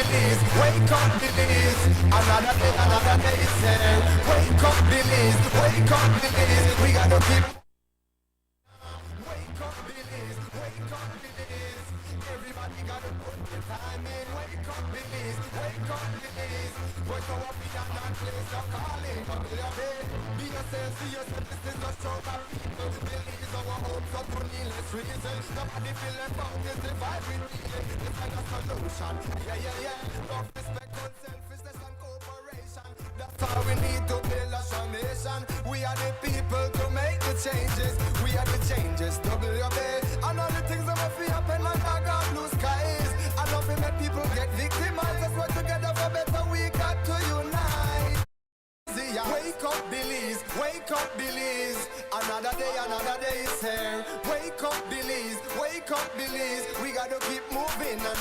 Belize, wake up, Belize. Another day is here. Wake up, Belize, wake up, Belize. We gotta keep. Wake up, Belize, wake up, Belize. Everybody gotta put the time in. Wake up, Belize, wake up, Belize. Wake up, we are not place of calling. Be yourself, see yourself, this is a show of people. Belize our hopes up for needless reason. Nobody feeling about this divide with feeling. It's like a solution. Yeah. Love, respect, unselfishness and cooperation. That's how we need to build a strong nation. We are the people to make the changes. We are the changes. WB. And all the things that must be happen on our blue skies. I love it make people get victimized. Let's work together for better. We got to unite. Wake up, Belize. Wake up, Belize. Another day is here. Wake up, Belize. Wake up, Belize. We gotta keep moving. Na.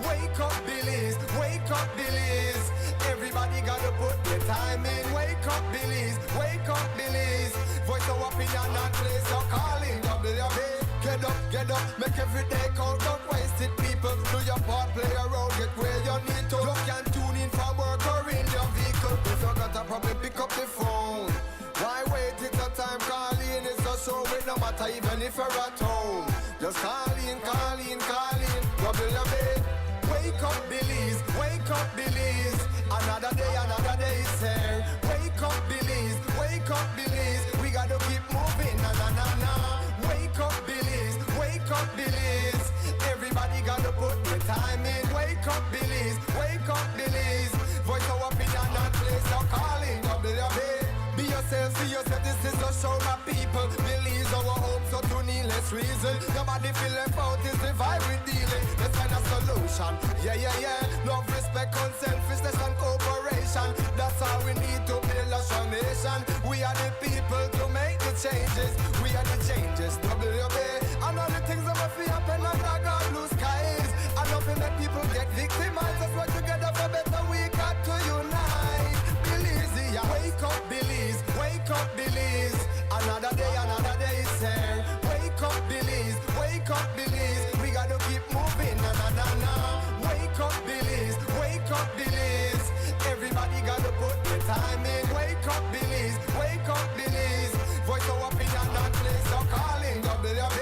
Wake up, Belize. Wake up, Belize. Everybody gotta put their time in. Wake up, Belize. Wake up, Belize. Voice of opinion and place your calling. WB. Get up, make every day count. Don't waste it, people. Do your part, play a role, get where you need to. You can tune in from work or in your vehicle. If you got a problem, pick up the phone. Why wait till the time? Calling is a show with no matter even if you're at home. Just call in. WB. Wake up, Belize. Wake up, Belize. Another day is here. Wake up, Belize. Wake up, Belize. We gotta keep moving. Na. Wake up, Belize. Wake up, Belize. Everybody gotta put their time in. Wake up, Belize. Wake up, Belize. Voice of opinion and place your calling. WB. Be yourself, see yourself. This is a show, my people. Belize our hopes so to needless reason. Nobody feeling about this divide we dealing. Let's find a solution. Yeah. Love, respect, unselfishness and cooperation. That's how we need to build a strong nation. We are the people to make the changes. We are the changes. WB. And all the things that must be happen under God blue skies. And nothing that people get victimized. Let's work together for better. We got to unite. Belize, yeah. Wake up, Belize. Wake up, Belize. Another day is here. Wake up, Belize. Wake up, Belize. We gotta keep moving. Na. Wake up, Belize. Wake up, Belize. Everybody gotta put their time in. Wake up, Belize. Wake up, Belize. Voice of opinion and place your calling. WB.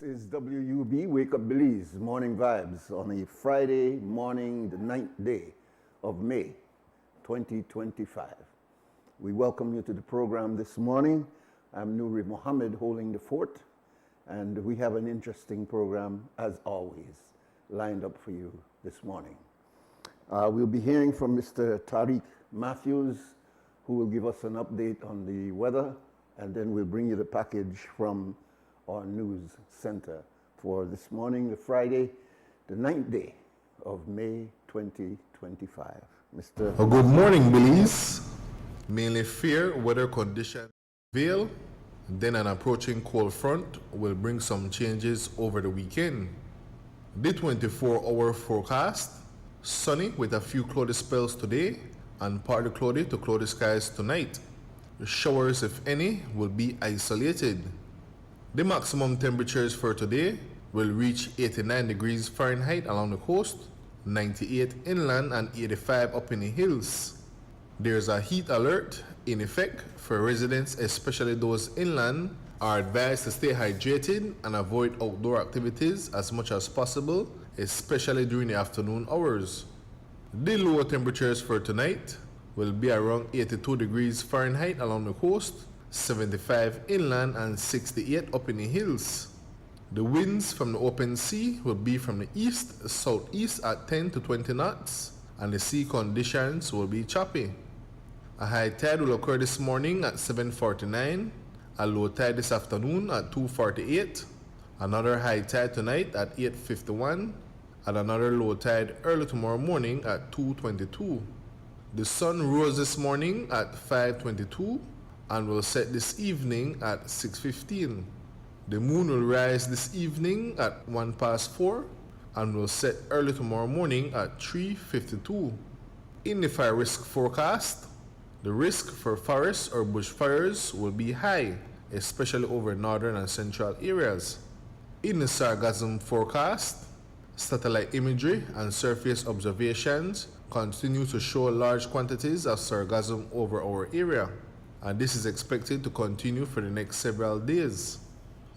is WUB Wake Up Belize Morning Vibes on a Friday morning, the 9th day of May 2025. We welcome you to the program this morning. I'm Nuri Mohammed holding the fort, and we have an interesting program, as always, lined up for you this morning. We'll be hearing from Mr. Tariq Matthews, who will give us an update on the weather, and then we'll bring you the package from our news center for this morning, the Friday, the 9th day of May 2025. Mr. Good morning, Belize. Mainly fair weather conditions prevail, then an approaching cold front will bring some changes over the weekend. The 24-hour forecast, sunny with a few cloudy spells today and partly cloudy to cloudy skies tonight. The showers, if any, will be isolated. The maximum temperatures for today will reach 89 degrees Fahrenheit along the coast, 98 inland and 85 up in the hills. There's a heat alert in effect for residents, especially those inland, are advised to stay hydrated and avoid outdoor activities as much as possible, especially during the afternoon hours. The lower temperatures for tonight will be around 82 degrees Fahrenheit along the coast, 75 inland and 68 up in the hills. The winds from the open sea will be from the east-southeast at 10 to 20 knots, and the sea conditions will be choppy. A high tide will occur this morning at 7:49, a low tide this afternoon at 2:48, another high tide tonight at 8:51, and another low tide early tomorrow morning at 2:22. The sun rose this morning at 5:22 and will set this evening at 6:15. The moon will rise this evening at 4:01 and will set early tomorrow morning at 3:52. In the fire risk forecast, the risk for forest or bushfires will be high, especially over northern and central areas. In the sargassum forecast, satellite imagery and surface observations continue to show large quantities of sargassum over our area, and this is expected to continue for the next several days.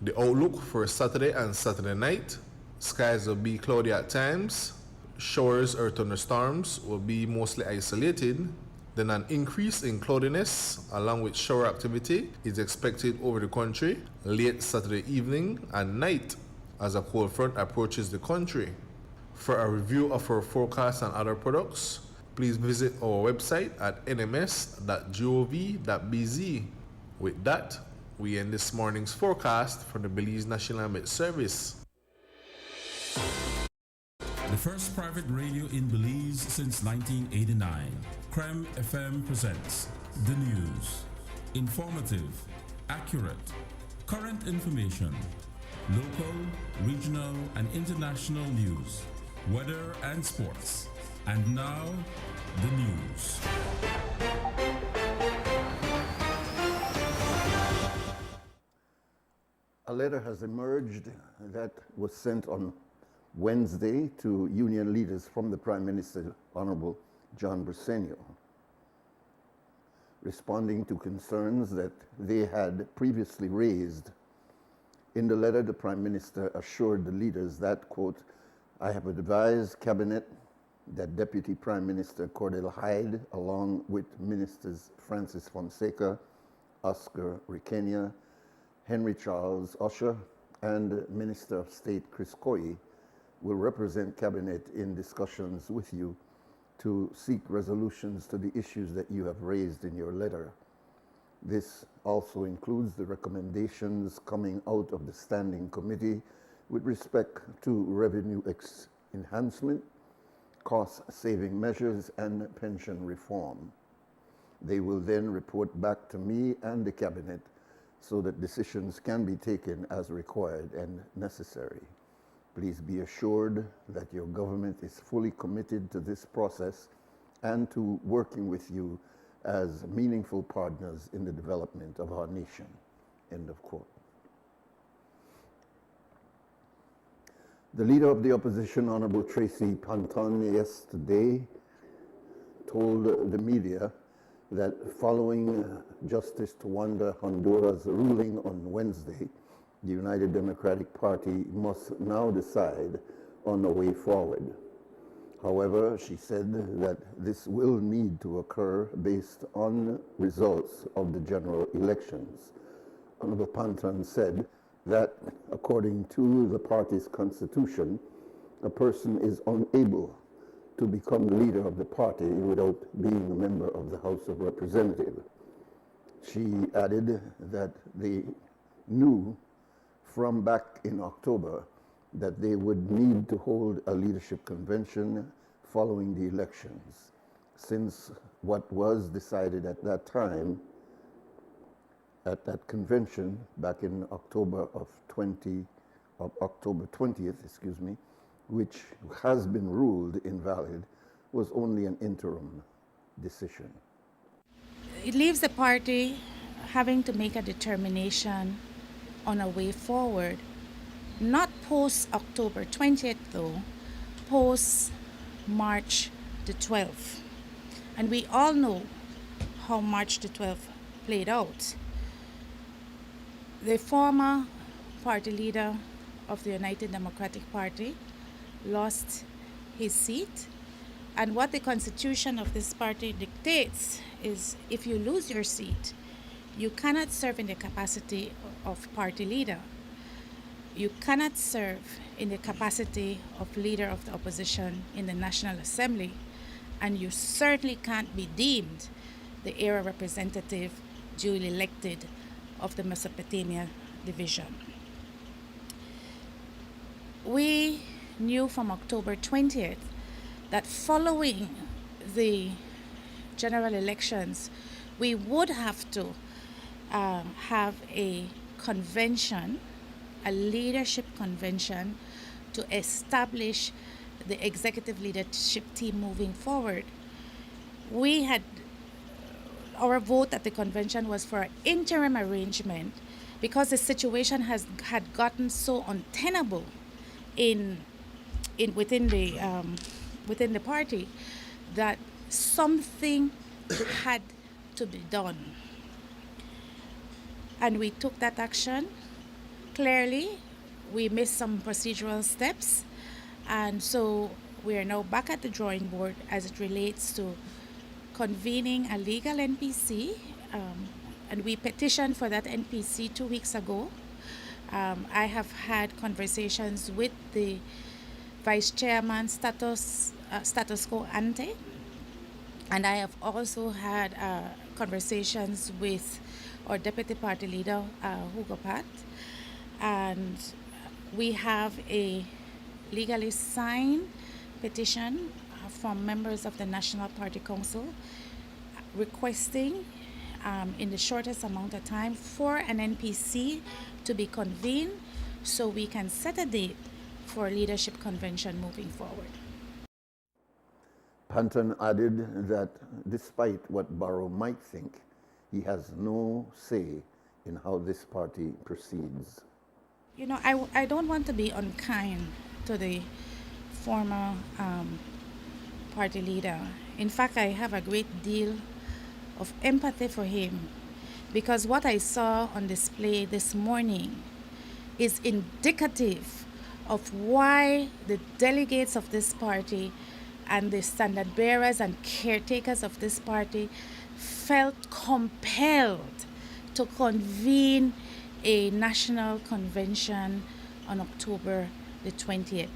The outlook for Saturday and Saturday night: skies will be cloudy at times, showers or thunderstorms will be mostly isolated, then an increase in cloudiness along with shower activity is expected over the country late Saturday evening and night as a cold front approaches the country. For a review of our forecast and other products, please visit our website at nms.gov.bz. With that, we end this morning's forecast from the Belize National Met Service. The first private radio in Belize since 1989, Creme FM presents the news. Informative, accurate, current information, local, regional, and international news, weather and sports. And now, the news. A letter has emerged that was sent on Wednesday to union leaders from the Prime Minister, Honorable John Briceño, responding to concerns that they had previously raised. In the letter, the Prime Minister assured the leaders that, quote, "I have advised Cabinet that Deputy Prime Minister Cordell Hyde, along with Ministers Francis Fonseca, Oscar Requena, Henry Charles Usher, and Minister of State Chris Coye will represent Cabinet in discussions with you to seek resolutions to the issues that you have raised in your letter. This also includes the recommendations coming out of the Standing Committee with respect to revenue enhancement, cost-saving measures, and pension reform. They will then report back to me and the Cabinet so that decisions can be taken as required and necessary. Please be assured that your government is fully committed to this process and to working with you as meaningful partners in the development of our nation." End of quote. The leader of the opposition, Honorable Tracy Panton, yesterday told the media that following Justice Tawanda Hondora's ruling on Wednesday, the United Democratic Party must now decide on a way forward. However, she said that this will need to occur based on results of the general elections. Honorable Panton said that according to the party's constitution, a person is unable to become leader of the party without being a member of the House of Representatives. She added that they knew from back in October that they would need to hold a leadership convention following the elections, since what was decided at that time, at that convention back in October 20th, which has been ruled invalid, was only an interim decision. It leaves the party having to make a determination on a way forward, not post October 20th though, post March the 12th. And we all know how March the 12th played out. The former party leader of the United Democratic Party lost his seat, and what the constitution of this party dictates is if you lose your seat, you cannot serve in the capacity of party leader. You cannot serve in the capacity of leader of the opposition in the National Assembly, and you certainly can't be deemed the area representative duly elected of the Mesopotamia division. We knew from October 20th that following the general elections, we would have to have a convention, a leadership convention, to establish the executive leadership team moving forward. We had, our vote at the convention was for an interim arrangement because the situation had gotten so untenable within the party that something had to be done. And we took that action. Clearly, we missed some procedural steps, and so we are now back at the drawing board as it relates to convening a legal NPC, and we petitioned for that NPC 2 weeks ago. I have had conversations with the Vice Chairman status quo ante, and I have also had conversations with our Deputy Party Leader, Hugo Pat, and we have a legally signed petition from members of the National Party Council requesting in the shortest amount of time for an NPC to be convened so we can set a date for a leadership convention moving forward. Panton added that despite what Barrow might think, he has no say in how this party proceeds. You know, I don't want to be unkind to the former party leader. In fact, I have a great deal of empathy for him because what I saw on display this morning is indicative of why the delegates of this party and the standard bearers and caretakers of this party felt compelled to convene a national convention on October the 20th.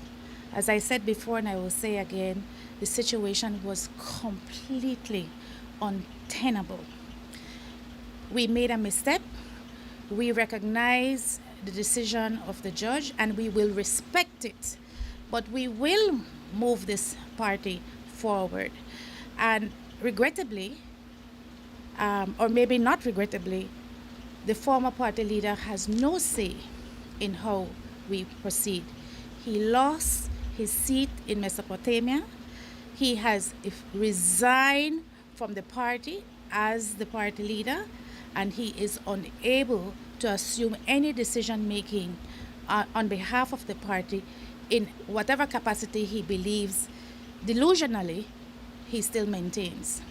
As I said before, and I will say again, the situation was completely untenable. We made a misstep. We recognize the decision of the judge and we will respect it. But we will move this party forward. And regrettably, or maybe not regrettably, the former party leader has no say in how we proceed. He lost his seat in Mesopotamia. He has resigned from the party as the party leader, and he is unable to assume any decision making on behalf of the party in whatever capacity he believes delusionally he still maintains.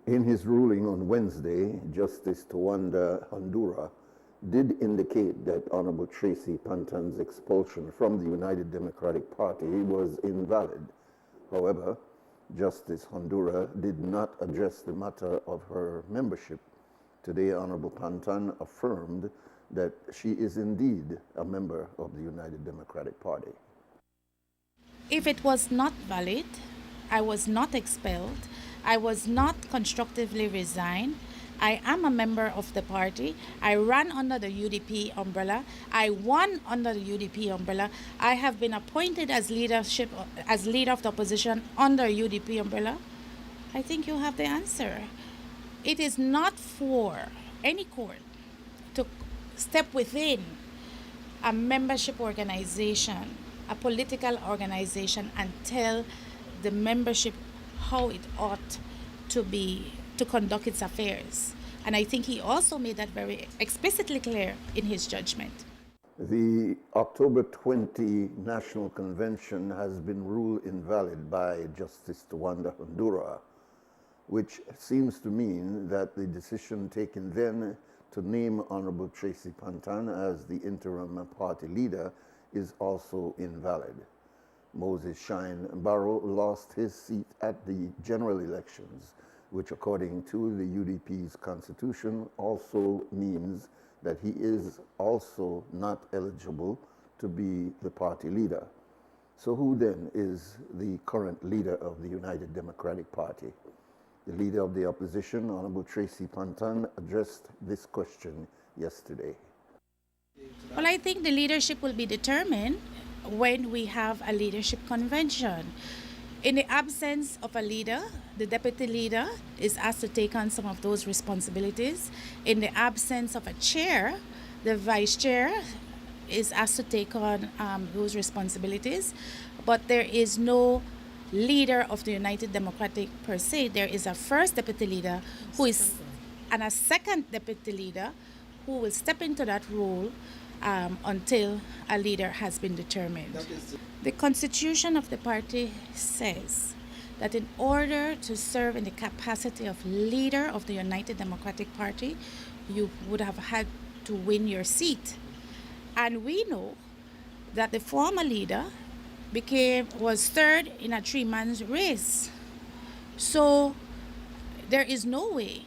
In his ruling on Wednesday, Justice Tawanda Handura did indicate that Honorable Tracy Pantan's expulsion from the United Democratic Party was invalid. However, Justice Hondura did not address the matter of her membership. Today, Honorable Pantan affirmed that she is indeed a member of the United Democratic Party. If it was not valid, I was not expelled, I was not constructively resigned, I am a member of the party. I ran under the UDP umbrella. I won under the UDP umbrella. I have been appointed as leader of the opposition under UDP umbrella. I think you have the answer. It is not for any court to step within a membership organization, a political organization, and tell the membership how it ought to conduct its affairs. And I think he also made that very explicitly clear in his judgment. The October 20 National Convention has been ruled invalid by Justice Tawanda Hondura, which seems to mean that the decision taken then to name Honorable Tracy Pantan as the interim party leader is also invalid. Moses Shine Barrow lost his seat at the general elections, which according to the UDP's constitution also means that he is also not eligible to be the party leader. So who then is the current leader of the United Democratic Party? The leader of the opposition, Honorable Tracy Pantan, addressed this question yesterday. Well, I think the leadership will be determined when we have a leadership convention. In the absence of a leader, the deputy leader is asked to take on some of those responsibilities. In the absence of a chair, the vice chair is asked to take on those responsibilities. But there is no leader of the United Democratic per se. There is a first deputy leader and a second deputy leader who will step into that role until a leader has been determined. The constitution of the party says that in order to serve in the capacity of leader of the United Democratic Party, you would have had to win your seat. And we know that the former leader was third in a three-man race. So there is no way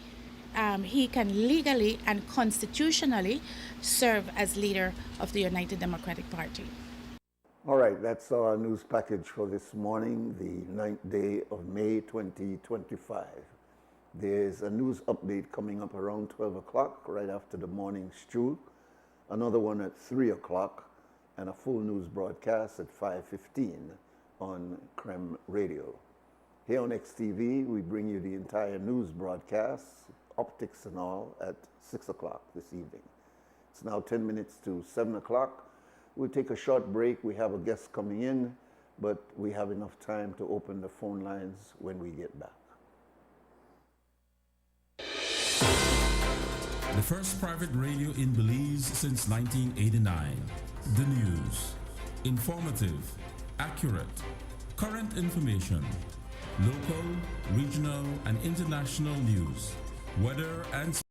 he can legally and constitutionally serve as leader of the United Democratic Party. All right, that's our news package for this morning, the 9th day of May 2025. There's a news update coming up around 12 o'clock, right after the morning stew, another one at 3 o'clock, and a full news broadcast at 5:15 on CREM Radio. Here on XTV, we bring you the entire news broadcast, optics and all, at 6 o'clock this evening. It's now 10 minutes to 7 o'clock. We'll take a short break. We have a guest coming in, but we have enough time to open the phone lines when we get back. The first private radio in Belize since 1989. The news. Informative, accurate, current information, local, regional, and international news, weather and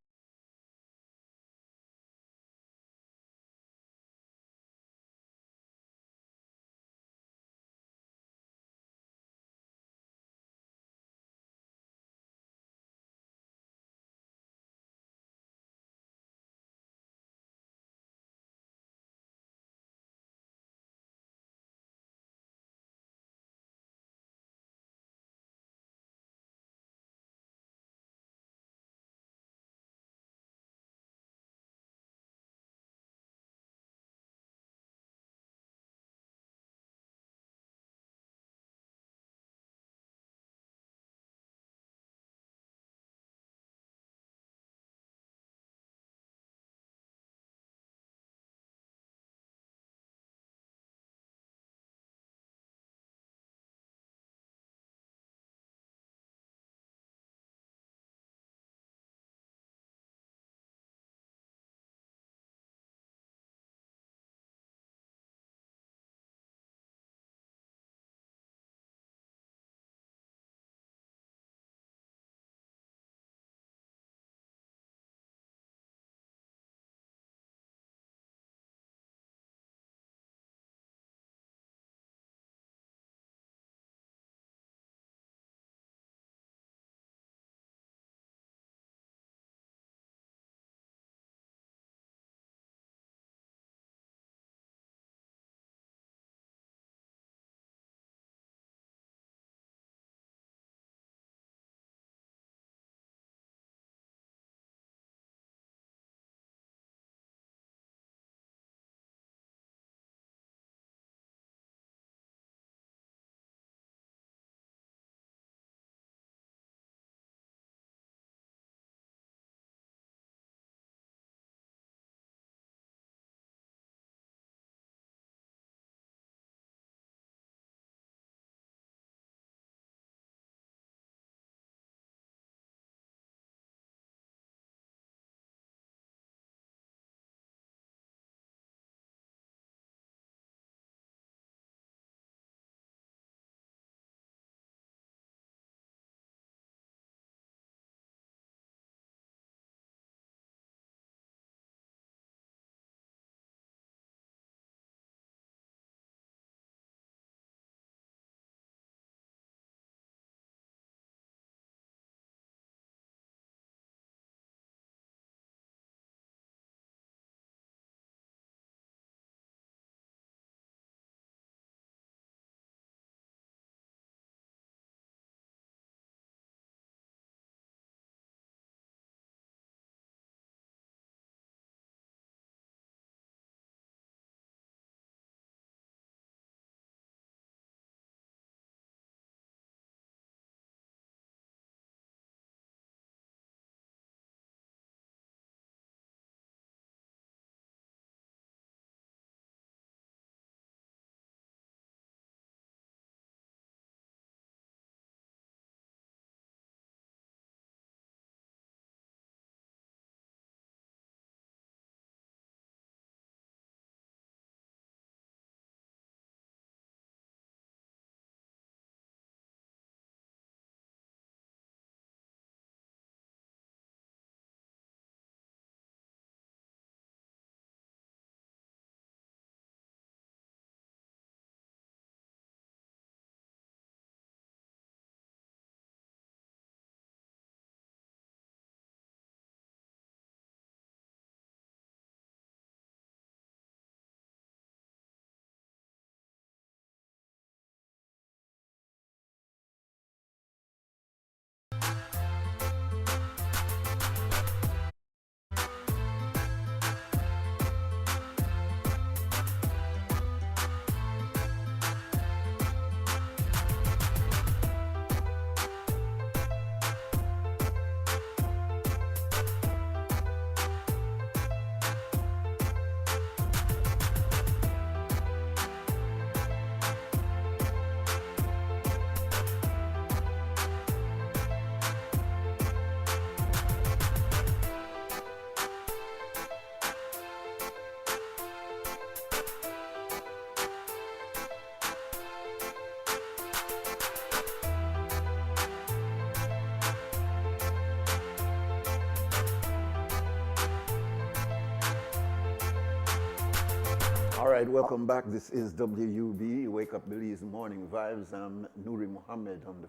All right, welcome back. This is WUB, Wake Up Belize Morning Vibes. I'm Nuri Muhammad on the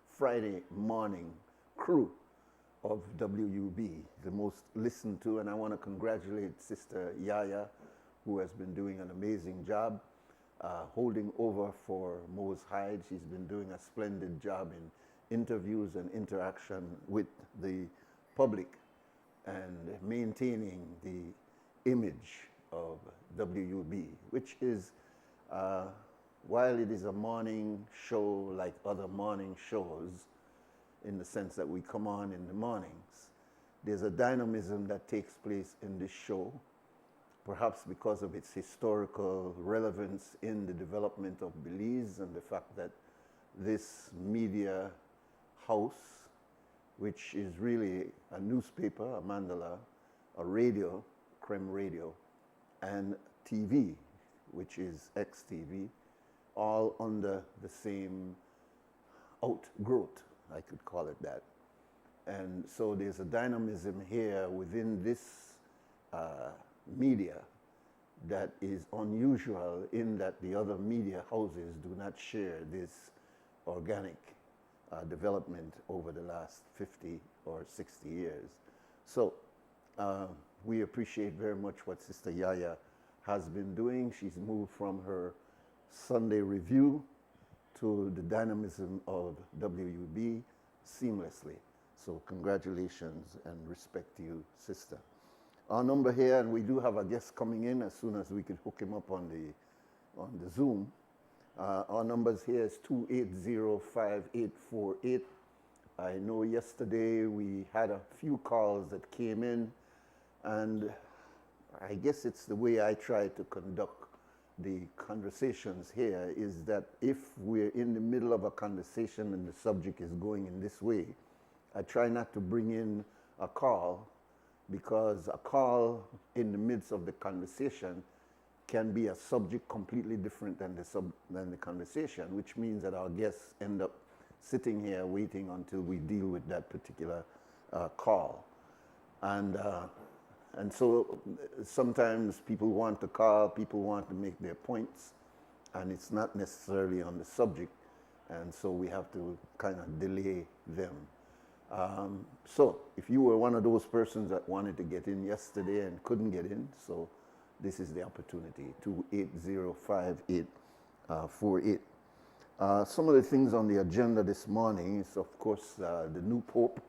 Friday morning crew of WUB, the most listened to, and I want to congratulate Sister Yaya, who has been doing an amazing job holding over for Mose Hyde. She's been doing a splendid job in interviews and interaction with the public and maintaining the image of WUB, which is, while it is a morning show like other morning shows, in the sense that we come on in the mornings, there's a dynamism that takes place in this show, perhaps because of its historical relevance in the development of Belize and the fact that this media house, which is really a newspaper, a mandala, a radio, Creme Radio, and TV, which is XTV, all under the same outgrowth, I could call it that. And so there's a dynamism here within this media that is unusual in that the other media houses do not share this organic development over the last 50 or 60 years. So we appreciate very much what Sister Yaya has been doing. She's moved from her Sunday review to the dynamism of WUB seamlessly. So congratulations and respect to you, sister. Our number here, and we do have a guest coming in as soon as we can hook him up on the Zoom. Our numbers here is 280-5848. I know yesterday we had a few calls that came in, and I guess it's the way I try to conduct the conversations here, is that if we're in the middle of a conversation and the subject is going in this way, I try not to bring in a call, because a call in the midst of the conversation can be a subject completely different than the conversation, which means that our guests end up sitting here waiting until we deal with that particular call. And so sometimes people want to call, people want to make their points, and it's not necessarily on the subject, and so we have to kind of delay them. So if you were one of those persons that wanted to get in yesterday and couldn't get in, so this is the opportunity, 280-5848. Some of the things on the agenda this morning is, of course, the new Pope,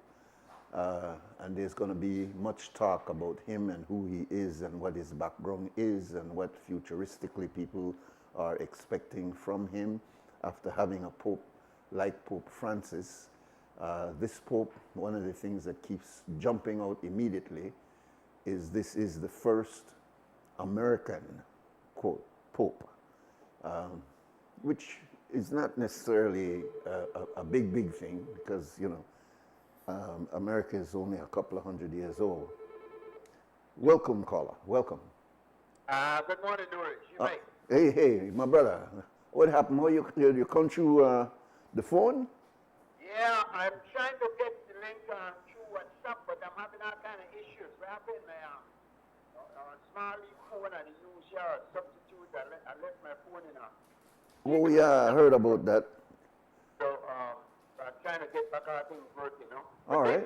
and there's going to be much talk about him and who he is and what his background is and what futuristically people are expecting from him after having a Pope like Pope Francis. This Pope, one of the things that keeps jumping out immediately is this is the first American, quote, Pope, which is not necessarily a big thing, because, you know, America is only a couple of 100 years old. Welcome, caller. Welcome. Good morning, Nuri. Hey, my brother. What happened? How you come through the phone? Yeah, I'm trying to get the link through WhatsApp, but I'm having all kind of issues. What happened? My small phone and use your substitute. I left my phone in. Oh yeah, I heard about that. So I'm trying to get back our things working, you know. All right.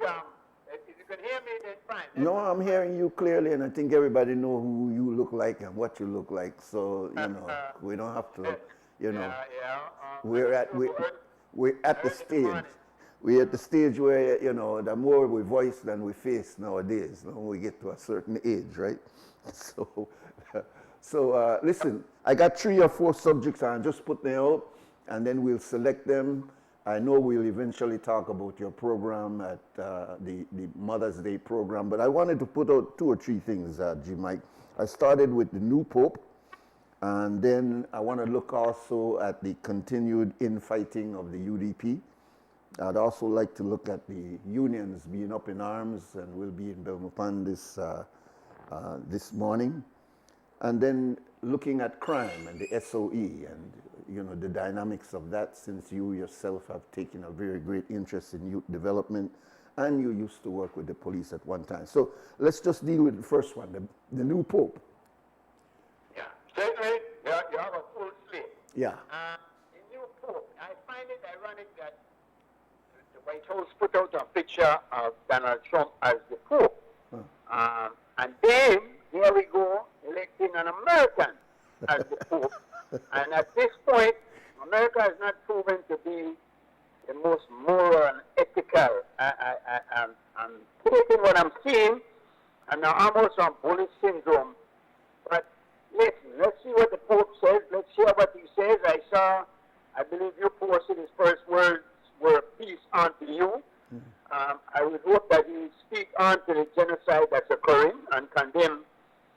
If you can hear me, then fine. No, I'm hearing you clearly, and I think everybody know who you look like and what you look like. So you know, we don't have to, you know. We're at the stage. We're at the stage where, you know, the more we voice than we face nowadays. When we get to a certain age, right? So listen, I got 3 or 4 subjects. I'm just putting them out, and then we'll select them. I know we'll eventually talk about your program at the Mother's Day program, but I wanted to put out 2 or 3 things, G. Mike. I started with the new Pope, and then I want to look also at the continued infighting of the UDP. I'd also like to look at the unions being up in arms, and we'll be in Belmopan this morning. And then looking at crime and the SOE and, you know, the dynamics of that, since you yourself have taken a very great interest in youth development and you used to work with the police at one time. So let's just deal with the first one, the new Pope. Yeah. So Yeah. The new Pope, I find it ironic that the White House put out a picture of Donald Trump as the Pope. And then, here we go, electing an American as the Pope. And at this point, America has not proven to be the most moral and ethical. I'm taking what I'm seeing, and now I'm also on bullish syndrome. But listen, let's see what the Pope says. Let's hear what he says. I believe you posted his first words were peace unto you. I would hope that he will speak on to the genocide that's occurring and condemn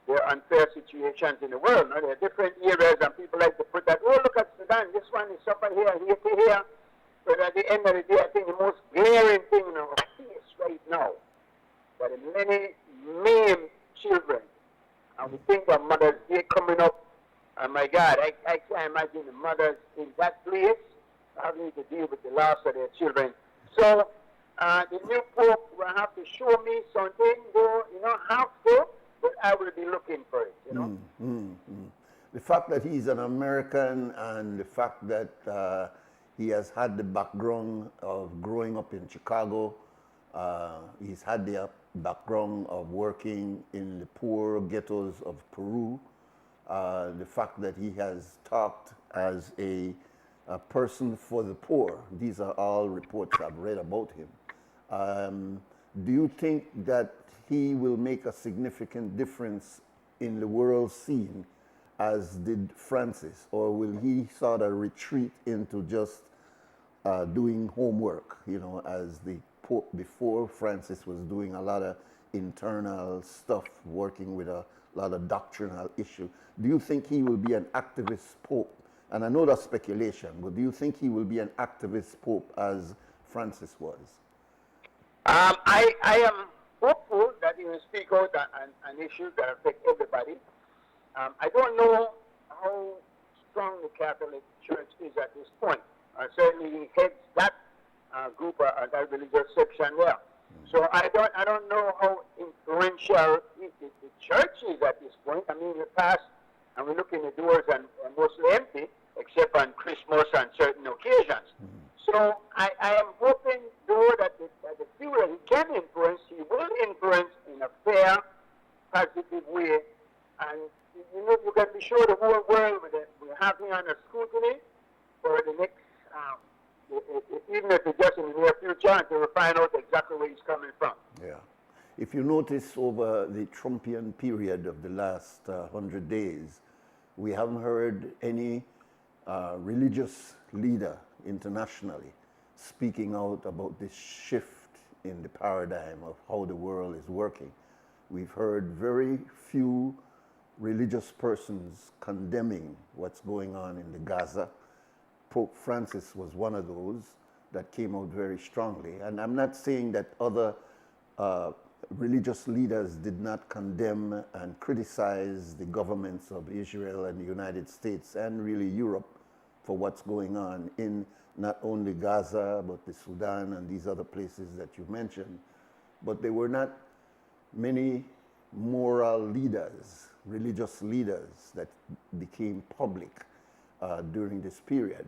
the unfair situations in the world. Now, there are different areas, and people like to put that, oh, look at Sudan, this one is suffer here, here to here. But at the end of the day, I think the most glaring thing in our face right now, that many maimed children, and we think of Mother's Day coming up, and my God, I can't imagine the mothers in that place having to deal with the loss of their children. So, the new Pope will have to show me something, though, you know, have to, but I will be looking for it, you know. The fact that he's an American and the fact that he has had the background of growing up in Chicago, he's had the background of working in the poor ghettos of Peru, the fact that he has talked as a person for the poor. These are all reports I've read about him. Do you think that he will make a significant difference in the world scene as did Francis, or will he sort of retreat into just doing homework, you know, as the Pope before Francis was doing a lot of internal stuff, working with a lot of doctrinal issue? Do you think he will be an activist Pope? And I know that's speculation, but do you think he will be an activist Pope as Francis was? I am hopeful that he will speak out on issues that affect everybody. I don't know how strong the Catholic Church is at this point. Certainly he heads that group, that religious section there. So I don't know how influential the church is at this point. I mean, we pass and we look in the doors and mostly empty, except on Christmas and certain occasions. So I am hoping, though, that the few that he can influence, he will influence in a fair, positive way. And you know, you can be sure the whole world will have him under scrutiny for the next, even if it's just in the near future, until we find out exactly where he's coming from. Yeah. If you notice over the Trumpian period of the last 100 days, we haven't heard any religious leader internationally speaking out about this shift in the paradigm of how the world is working. We've heard very few religious persons condemning what's going on in the Gaza. Pope Francis was one of those that came out very strongly. And I'm not saying that other religious leaders did not condemn and criticize the governments of Israel and the United States and really Europe for what's going on in not only Gaza, but the Sudan and these other places that you mentioned. But there were not many moral leaders, religious leaders that became public during this period.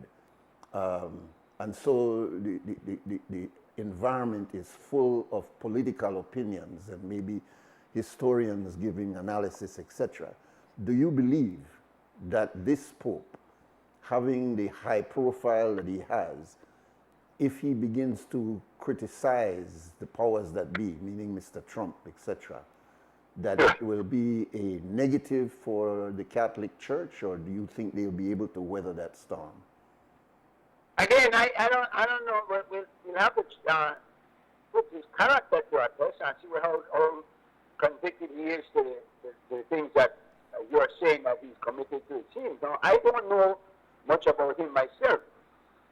And so the environment is full of political opinions and maybe historians giving analysis, etc. Do you believe that this Pope, having the high profile that he has, if he begins to criticize the powers that be, meaning Mr. Trump, etc., that it will be a negative for the Catholic Church, or do you think they'll be able to weather that storm? Again, I don't know, but we'll have to put his character to a test and see how convicted he is to the things that you are saying that he's committed to. It seems. Now, I don't know much about him myself.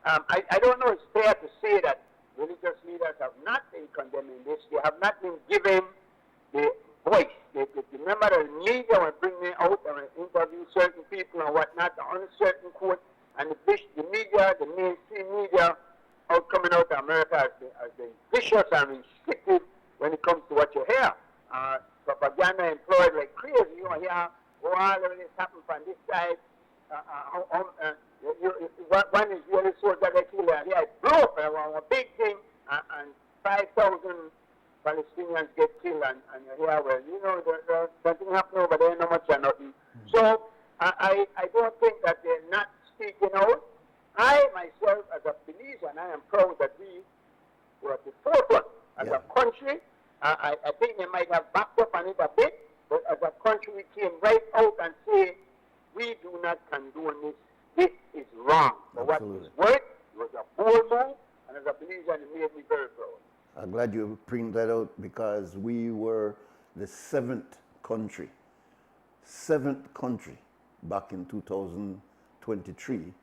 I don't know it's fair to say that religious leaders have not been condemning this. They have not been given the voice. Remember the media will bring me out and interview certain people and whatnot on a certain quote, and the media, the mainstream media, coming out of America has been vicious and restrictive when it comes to what you hear. Propaganda employed like crazy. You hear, all of this happened from this side. One Israeli soldier got killed, and here it blew up a big thing, and 5,000 Palestinians get killed, and you hear, well, you know, something happened over there, not much or nothing. So I don't think that they're not speaking out. I myself, as a believer, and I am proud that we were at the forefront as a country. I think they might have backed up on it a bit, but as a country, we came right out and said, we do not condone this. This is wrong. For what is worth, it was a bold move, and as a believer, it made me very proud. I'm glad you bring that out, because we were the seventh country back in 2023.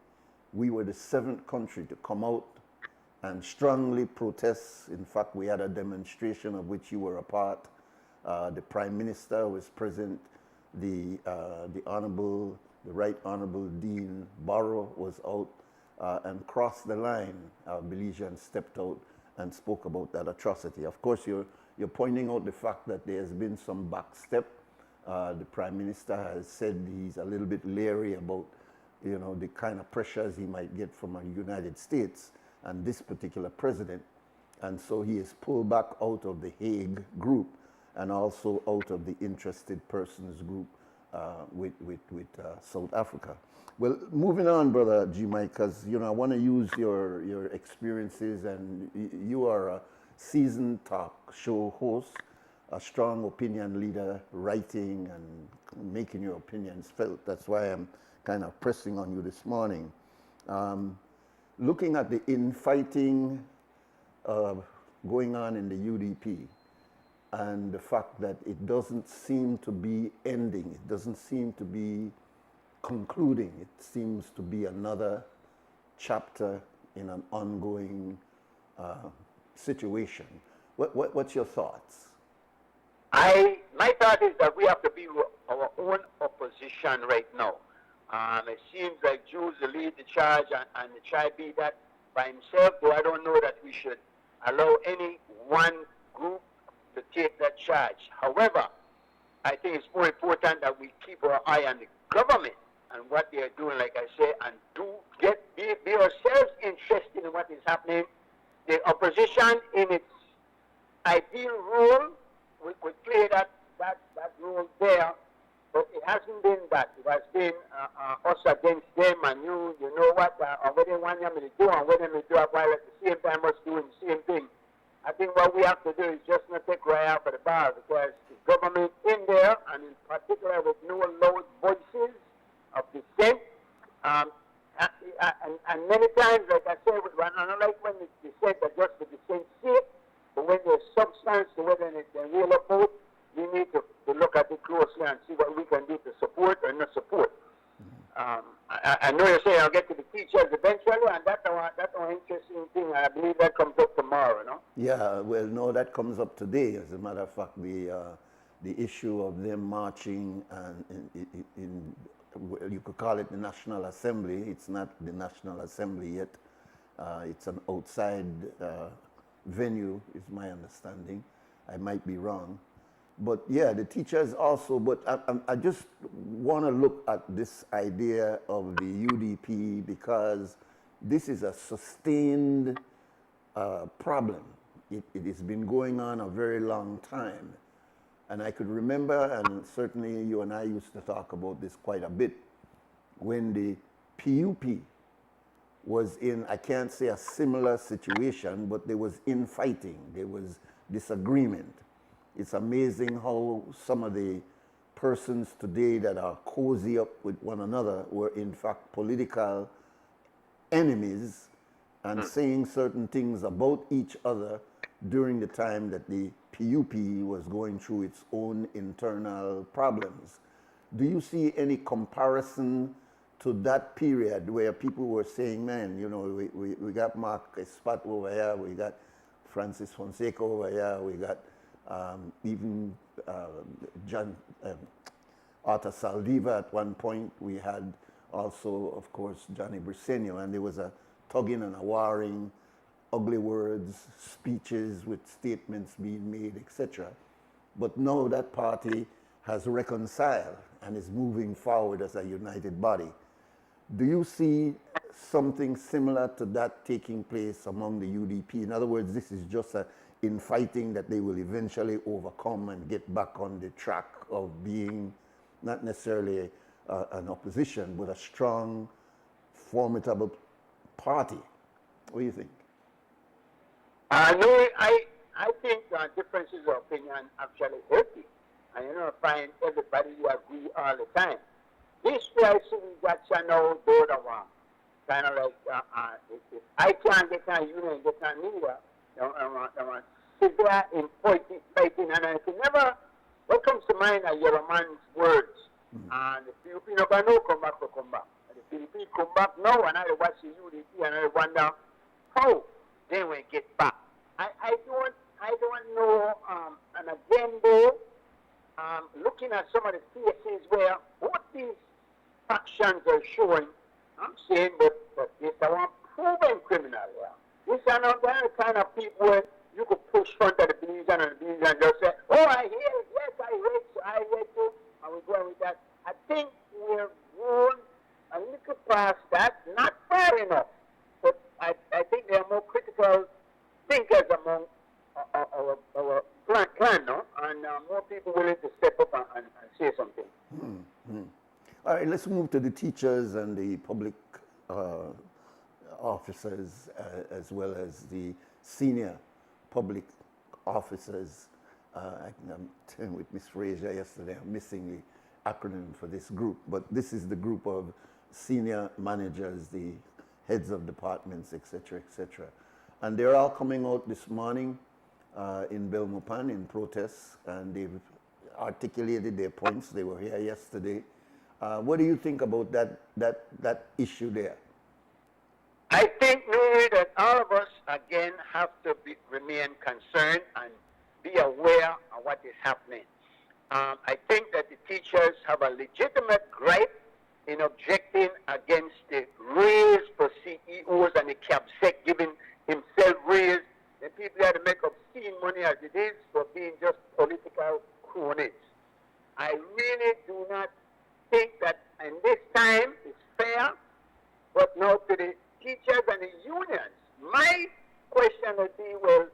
We were the seventh country to come out and strongly protest. In fact, we had a demonstration of which you were a part. The Prime Minister was present. The Right Honorable Dean Barrow was out and crossed the line. Our Belizeans stepped out and spoke about that atrocity. Of course, you're pointing out the fact that there has been some backstep. The Prime Minister has said he's a little bit leery about, you know, the kind of pressures he might get from the United States and this particular president. And so he is pulled back out of the Hague group and also out of the interested persons group with South Africa. Well, moving on, Brother G. Mike, because, you know, I want to use your experiences, and you are a seasoned talk show host, a strong opinion leader, writing and making your opinions felt. That's why I'm kind of pressing on you this morning. Looking at the infighting going on in the UDP, and the fact that it doesn't seem to be ending, it doesn't seem to be concluding, it seems to be another chapter in an ongoing situation. What's your thoughts? My thought is that we have to be our own opposition right now. It seems like Jews lead the charge, and the try be that by himself, though I don't know that we should allow any one group to take that charge. However, I think it's more important that we keep our eye on the government and what they are doing, like I say, and be ourselves interested in what is happening. The opposition, in its ideal role, would play that role there, but it hasn't been that. It has been us against them, and you know what, or what they want them to do, and what they do, while at the same time us doing the same thing. I think what we have to do is just not take right out of the bar, because the government in there, and in particular with no loud voices of dissent, and many times, like I said, I don't like when it's dissent are just the dissent sake, but when there's substance to whether they're real or both, we need to look at it closely and see what we can do to support or not support. I know you're saying I'll get to the teachers eventually, and that's an interesting thing. I believe that comes up tomorrow, no? Yeah, well, no, that comes up today. As a matter of fact, the issue of them marching in you could call it the National Assembly. It's not the National Assembly yet. It's an outside venue, is my understanding. I might be wrong. But yeah, the teachers also, but I just want to look at this idea of the UDP, because this is a sustained problem. It has been going on a very long time. And I could remember, and certainly you and I used to talk about this quite a bit, when the PUP was in, I can't say a similar situation, but there was infighting, there was disagreement. It's amazing how some of the persons today that are cozy up with one another were in fact political enemies and saying certain things about each other during the time that the PUP was going through its own internal problems. Do you see any comparison to that period where people were saying, man, you know, we got Mark Espat over here, we got Francis Fonseca over here, we got even John Arthur Saldiva at one point. We had also, of course, Johnny Briceño, and there was a tugging and a warring, ugly words, speeches with statements being made, etc. But now that party has reconciled and is moving forward as a united body. Do you see something similar to that taking place among the UDP? In other words, this is just a infighting that they will eventually overcome and get back on the track of being not necessarily an opposition, but a strong, formidable party. What do you think? No, I think differences of opinion actually healthy. And you know, find everybody agree all the time. This way I see that channel do the one. Kind of like, if I can't get on you and get on me, sit there in fighting, and I can never, what comes to mind are your man's words. And the Filipino can no come back to come back. And the Philippines come back now, and I watch the UDP, and I wonder how they will get back. I don't know, and again though, looking at some of the cases where both these factions are showing, I'm saying that it's a one proven criminal. Yeah. These are not the kind of people where you could push front of the division and just say, oh, I hear it, yes, I read you, and we're going with that. I think we're going a little past that, not far enough, but I think there are more critical thinkers among our clan, no? And more people willing to step up and say something. Mm-hmm. All right, let's move to the teachers and the public officers, as well as the senior public officers. I'm telling with Ms. Frazier yesterday, I'm missing the acronym for this group, but this is the group of senior managers, the heads of departments, etc., etc. And they're all coming out this morning in Belmopan in protest, and they've articulated their points. They were here yesterday. What do you think about that issue there? I think, Nuri, that all of us, again, have to remain concerned and be aware of what is happening. I think that the teachers have a legitimate gripe in objecting against the raise for CEOs and the CABSEC giving himself raise. The people have to make obscene money as it is for being just political cronies. I really do not think that in this time it's fair, but now to the teachers and the unions. My question would be, well,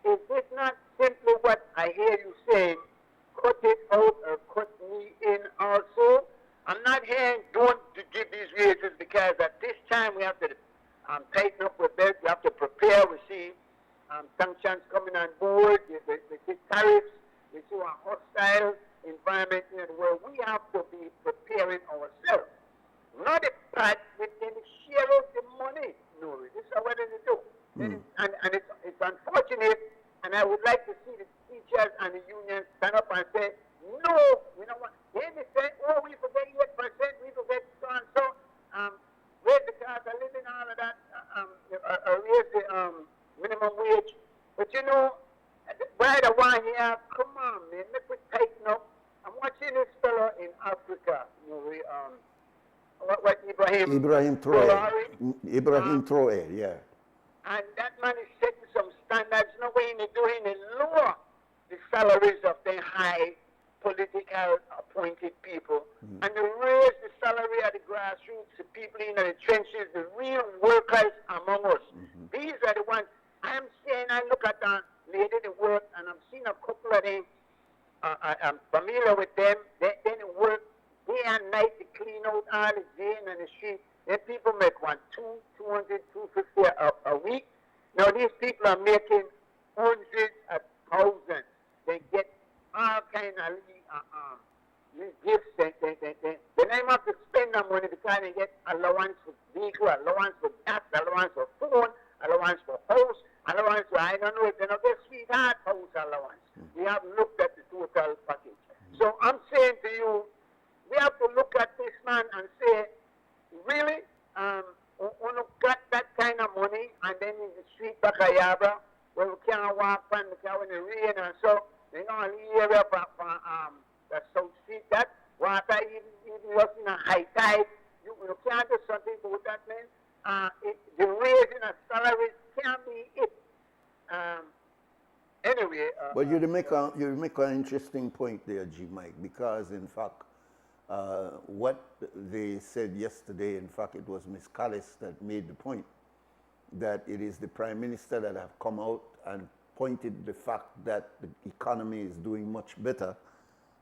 is this not simply what I hear you saying, cut it out or cut me in also? I'm not hearing don't give these raises because at this time we have to tighten up our belt, we have to prepare, we see sanctions coming on board, we see tariffs, we see a hostile environment in the world. We have to be preparing ourselves. Not a part within the share of the money, Nuri. This is what they do. And it's unfortunate, and I would like to see the teachers and the unions stand up and say, no, we don't want. They say, oh, we forget 8%, we forget so and so. Raise the cost of living, all of that, raise the minimum wage. But you know, by the one here, come on, man, make it tighten up. I'm watching this fellow in Africa, Nuri, what Ibrahim Traoré, yeah. And that man is setting some standards. No way in doing it lower the salaries of the high political appointed people, and to raise the salary of the grassroots, the people in the trenches, the real workers among us. These are the ones I'm saying. I look at the lady that work, and I'm seeing a couple of them. I'm familiar with them. They work day and night to clean out all the drain and the street. Then people make 200, 250 a week. Now these people are making hundreds of thousands. They get all kind of gifts. They don't have to spend that money because they get allowance for vehicle, allowance for gas, allowance for phone, allowance for house, allowance for, I don't know if they don't get sweetheart house allowance. We have looked at the total package. So I'm saying to you, we have to look at this man and say, really, when you got that kind of money and then in the street back of Yaba, where we can't walk and we can't in the rain and so, they don't leave up the South Street, that water, even just in a high tide, you can't do something about that, man. The raising of salaries can't be it. Anyway. But you make an interesting point there, G. Mike, because in fact, what they said yesterday, in fact, it was Ms. Callis that made the point that it is the Prime Minister that have come out and pointed the fact that the economy is doing much better.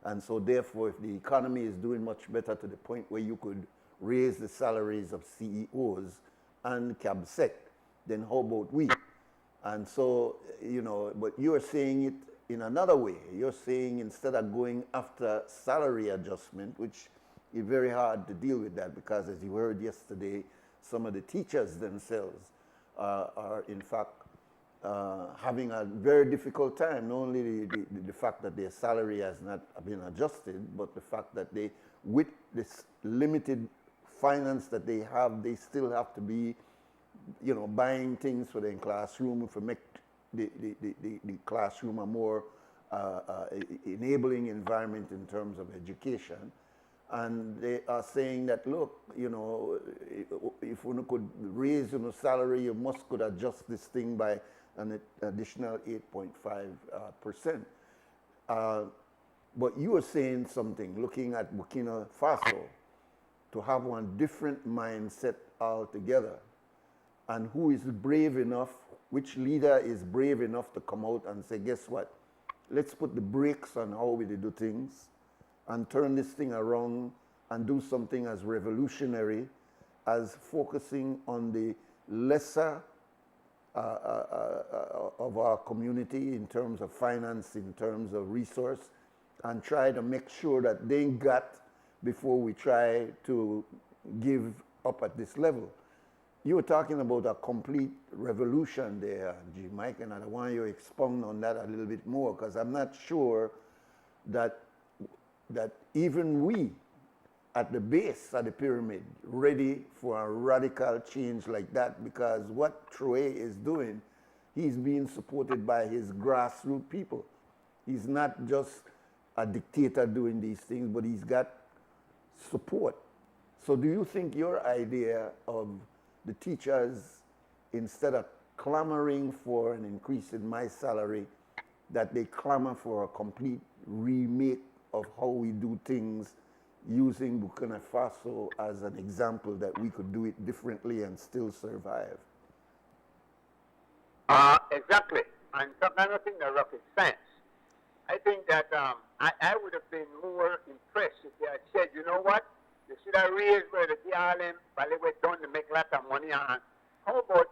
And so therefore, if the economy is doing much better to the point where you could raise the salaries of CEOs and CABSEC, then how about we? And so, you know, but you're saying it in another way. You're saying instead of going after salary adjustment, which is very hard to deal with that because as you heard yesterday, some of the teachers themselves are in fact having a very difficult time, not only the fact that their salary has not been adjusted, but the fact that they, with this limited finance that they have, they still have to be, you know, buying things for the classroom to make the classroom a more enabling environment in terms of education. And they are saying that, look, you know, if one could raise your salary, you must could adjust this thing by an additional 8.5%. But you were saying something, looking at Burkina Faso, to have one different mindset altogether. And who is brave enough, which leader is brave enough to come out and say, guess what, let's put the brakes on how we do things and turn this thing around and do something as revolutionary as focusing on the lesser of our community in terms of finance, in terms of resource, and try to make sure that they got before we try to give up at this level. You were talking about a complete revolution there, G. Mike, and I want you to expound on that a little bit more because I'm not sure that even we at the base of the pyramid ready for a radical change like that, because what Troy is doing, he's being supported by his grassroots people. He's not just a dictator doing these things, but he's got support. So do you think your idea of the teachers, instead of clamoring for an increase in my salary, that they clamor for a complete remake of how we do things, using Burkina Faso as an example that we could do it differently and still survive? Exactly. And I don't think that rocket science. I think that I would have been more impressed if they had said, you know what, you should have raised where the DRM, but they were done to make a lot of money. And how about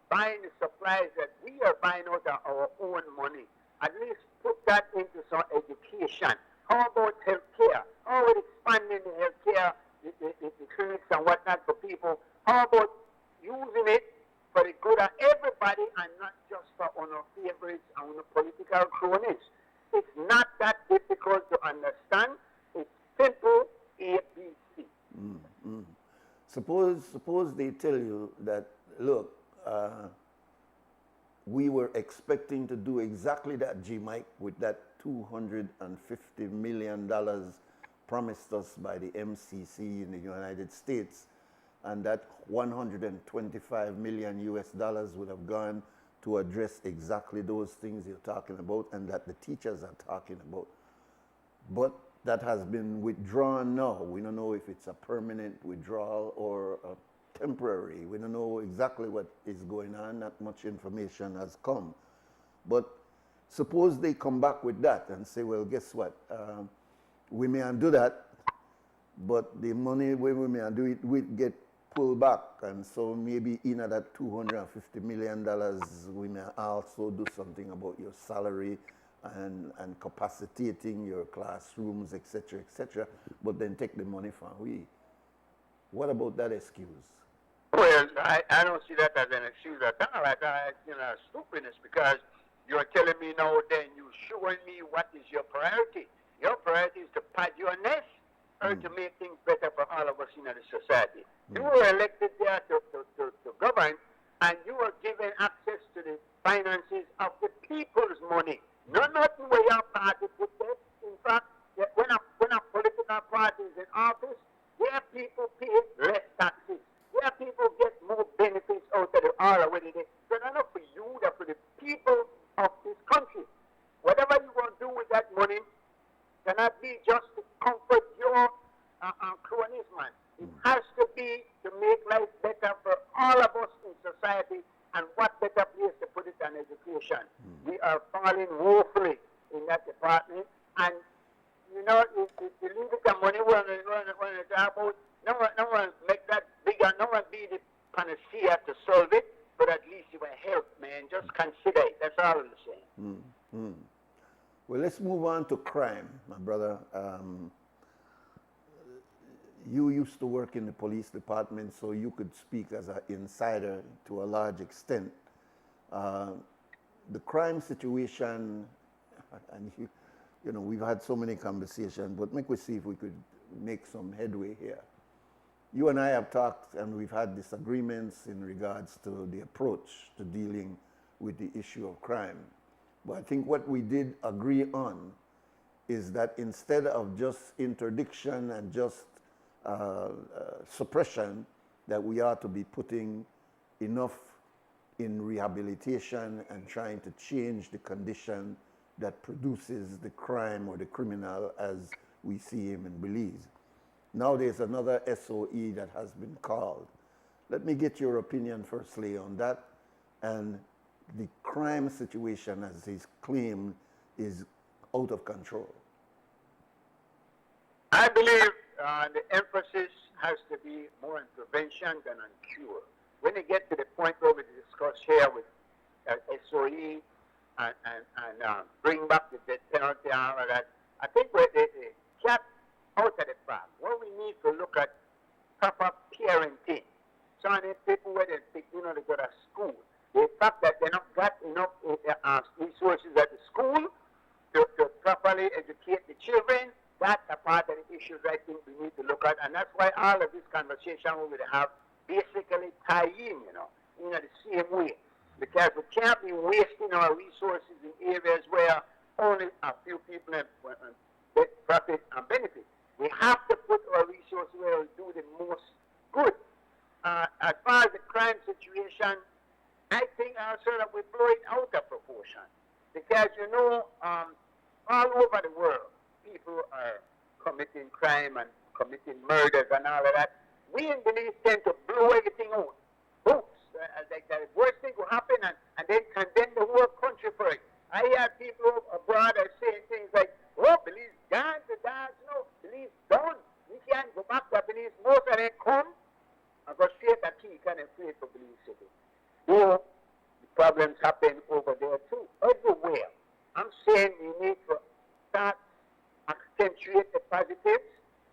buying the supplies that we are buying out of our own money? At least put that into some education. How about healthcare? How about expanding the healthcare, the clinics and whatnot for people? How about using it for the good of everybody and not just for our favorites and our political cronies? It's not that difficult to understand. It's simple ABC. Mm-hmm. Suppose they tell you that, look, we were expecting to do exactly that, G. Mike, with that $250 million promised us by the MCC in the United States, and that $125 million US would have gone to address exactly those things you're talking about and that the teachers are talking about. But that has been withdrawn now. We don't know if it's a permanent withdrawal or a temporary. We don't know exactly what is going on. Not much information has come. But suppose they come back with that and say, well, guess what? We may undo that, but the money we may undo it will get pulled back. And so maybe in that $250 million, we may also do something about your salary and capacitating your classrooms, etc., but then take the money from we. What about that excuse? Well, I don't see that as an excuse at all. I stupidness, because you're telling me now, then you're showing me what is your priority. Your priority is to pat your nest or to make things better for all of us in the society. You were elected there to govern, and you are given access to the finances of the people's money. Nothing where your party put there. In fact, when a political party is in office, their people pay less taxes. Their people get more benefits out of the all already. So not for you, they're for the people of this country. Whatever you want to do with that money cannot be just to comfort your cronies, man. It has to be to make life better for all of us in society, and what better place to put it than education. We are falling woefully in that department, and you know, if you leave it the money when it's about, no one make that bigger, no one be the panacea to solve it, but at least it will help, man. Just consider it. That's all I'm saying. Well, let's move on to crime, my brother. You used to work in the police department, so you could speak as an insider to a large extent. The crime situation, and you know, we've had so many conversations, but make we see if we could make some headway here. You and I have talked, and we've had disagreements in regards to the approach to dealing with the issue of crime. But I think what we did agree on is that instead of just interdiction and just suppression, that we ought to be putting enough in rehabilitation and trying to change the condition that produces the crime or the criminal as we see him in Belize. Now there's another SOE that has been called. Let me get your opinion firstly on that, and the crime situation, as he's claimed, is out of control. I believe the emphasis has to be more on prevention than on cure. When you get to the point where we discuss here with SOE and bring back the death penalty and all of that, I think we're the cat out of the bag. What we need to look at proper parenting. Some of the people where they think, you know, they go to school. The fact that they not got enough resources at the school to properly educate the children, that's a part of the issues I think we need to look at. And that's why all of this conversation we will have basically tie in, you know, the same way. Because we can't be wasting our resources in areas where only a few people profit and benefit. We have to put our resources where we do the most good. As far as the crime situation, I think also that we blow it out of proportion. Because, you know, all over the world, people are committing crime and committing murders and all of that. We in Belize tend to blow everything out. Oops, like the worst thing will happen and then condemn the whole country for it. I hear people abroad are saying things like, oh, Belize gone to dance, no, Belize done. We can't go back to Belize. Most of them come and go straight to Key and afraid for Belize City. So the problems happen over there too, everywhere. I'm saying we need to start accentuate the positives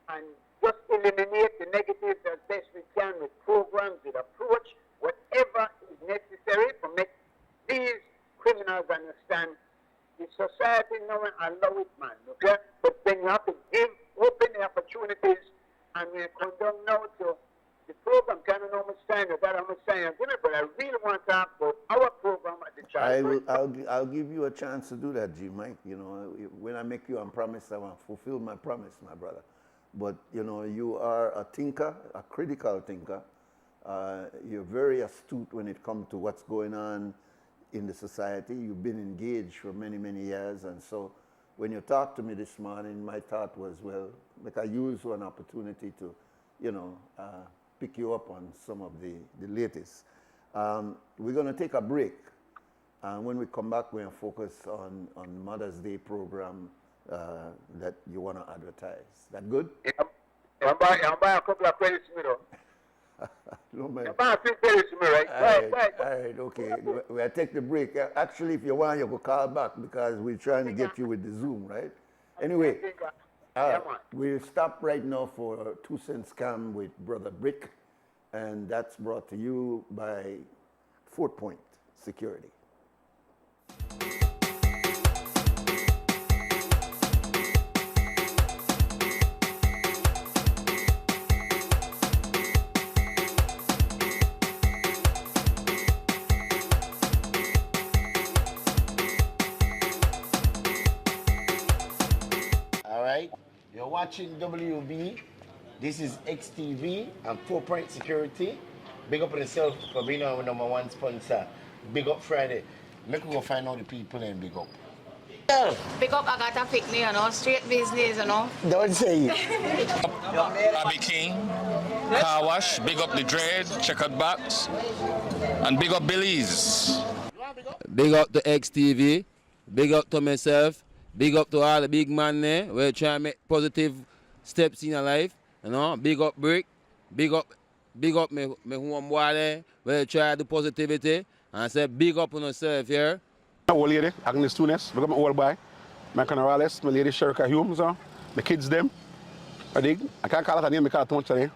and just eliminate the negatives as best we can with programs, with approach, whatever is necessary to make these criminals understand the society now allow it, man. Okay? But then you have to open the opportunities, and we come down now to the program. Kind of know how much time you got, how much time you give it, but I really want to talk about our program at the child. I'll give you a chance to do that, G. Mike. You know, when I make you a promise, I want to fulfill my promise, my brother. But, you know, you are a thinker, a critical thinker. You're very astute when it comes to what's going on in the society. You've been engaged for many, many years. And so when you talked to me this morning, my thought was, well, like I use one opportunity to, you know, pick you up on some of the latest. We're going to take a break. And when we come back, we're going to focus on Mother's Day program that you want to advertise. That good? Yeah. I'll buy a couple of credits, you know. No, man. I'll buy a few credits, you know, right? All right, okay. We'll take the break. Actually, if you want, you can call back because we're trying to get you with the Zoom, right? Anyway, we'll stop right now for 2 Cent Scam with Brother Brick, and that's brought to you by Fort Point Security. You're watching WB. This is XTV and 4 Point Security. Big up on yourself for being our #1 sponsor. Big up Friday. Let's go find out the people and big up. Yeah. Pick up Agatha Pickney, you know, straight business, you know. Don't say it. Bobby King, Car Wash, big up the Dread, Checkered Box, and big up Billy's. Big up to XTV, big up to myself, big up to all the big man there. We're trying to make positive steps in your life. You know, big up Brick, big up me home boy there. We're trying to do positivity. And I say big up on yourself here. My old lady, Agnes Tunes, big up my old boy. My Canarales, my lady Sherka Humes, the kids them. I dig. I can't call it a name because I don't want to.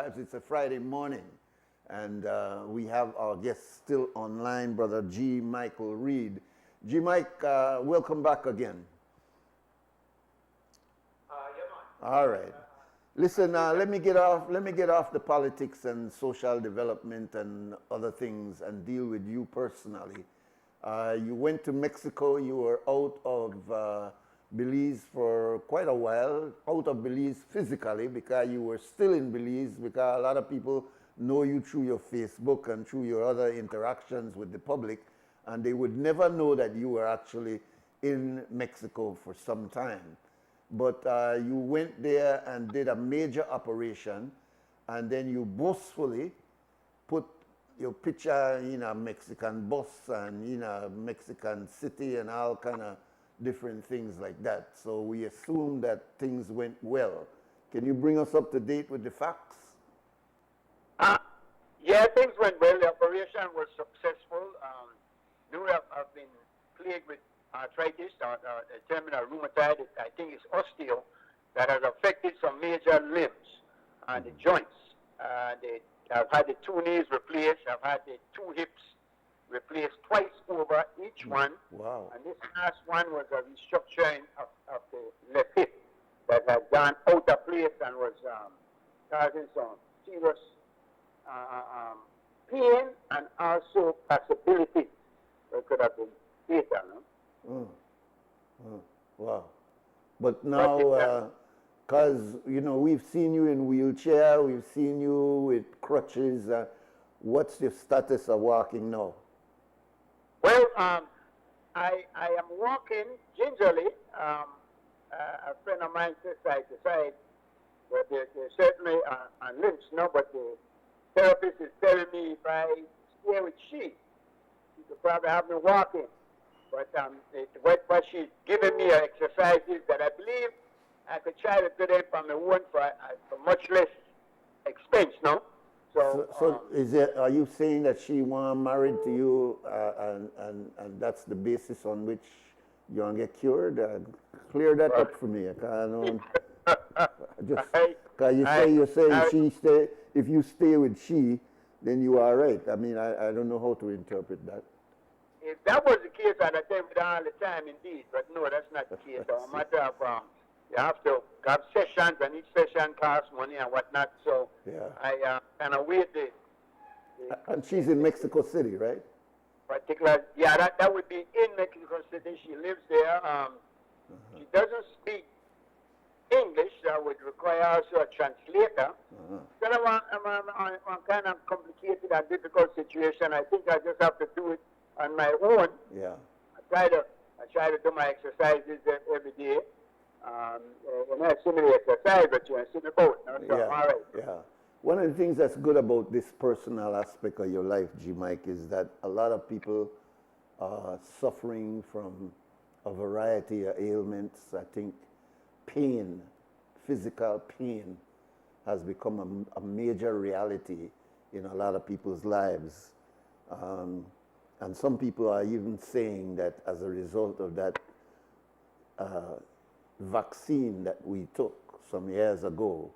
Vibes. It's a Friday morning, and we have our guest still online, Brother G. Michael Reed. G. Mike, welcome back again. All right. Listen, let me get off the politics and social development and other things and deal with you personally. You went to Mexico. You were out of Belize for quite a while, out of Belize physically because you were still in Belize, because a lot of people know you through your Facebook and through your other interactions with the public, and they would never know that you were actually in Mexico for some time. But you went there and did a major operation, and then you boastfully put your picture in a Mexican bus and in a Mexican city and all kind of different things like that. So we assume that things went well. Can you bring us up to date with the facts? Yeah, things went well. The operation was successful. Nuri have been plagued with arthritis, terminal rheumatoid. I think it's osteo that has affected some major limbs and the joints. I've had the 2 knees replaced. I've had the 2 hips replaced twice over each one. Wow. And this last one was a restructuring of the left hip that had gone out of place and was causing some serious pain and also possibility that could have been fatal. Wow. But now, because, we've seen you in wheelchair, we've seen you with crutches. What's your status of walking now? Well, I am walking gingerly. A friend of mine says side to side, but they certainly on limps now, but the therapist is telling me if I stay with she could probably have me walking. But what she's giving me are exercises that I believe I could try to do them on my own for much less expense, no? So are you saying that she married to you and that's the basis on which you want to get cured? Clear that up for me. If you stay with she, then you are right. I mean, I don't know how to interpret that. If that was the case, I'd attend with her all the time, indeed. But no, that's not the case. It's a matter of you have to have sessions, and each session costs money and whatnot. So I kind of wait the. And she's in Mexico City, right? That would be in Mexico City. She lives there. She doesn't speak English. That would require also a translator. So I'm kind of complicated and difficult situation. I think I just have to do it on my own. Yeah. I try to do my exercises every day. Not similar exercise, but you see the boat. So I'm all right. Yeah. One of the things that's good about this personal aspect of your life, G. Mike, is that a lot of people are suffering from a variety of ailments. I think pain, physical pain, has become a major reality in a lot of people's lives. And some people are even saying that as a result of that vaccine that we took some years ago,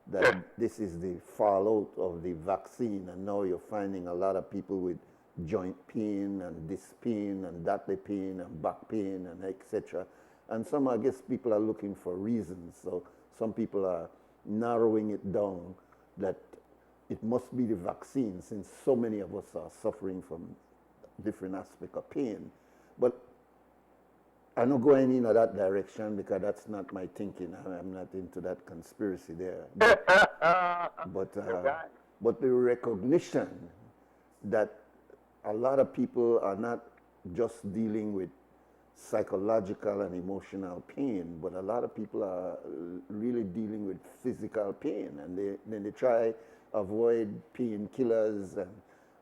that this is the fallout of the vaccine, and now you're finding a lot of people with joint pain and this pain and that pain and back pain and etc. And some, I guess, people are looking for reasons. So some people are narrowing it down that it must be the vaccine, since so many of us are suffering from different aspects of pain. But I'm not going in that direction because that's not my thinking. I'm not into that conspiracy there. But the recognition that a lot of people are not just dealing with psychological and emotional pain, but a lot of people are really dealing with physical pain, and then they try avoid painkillers and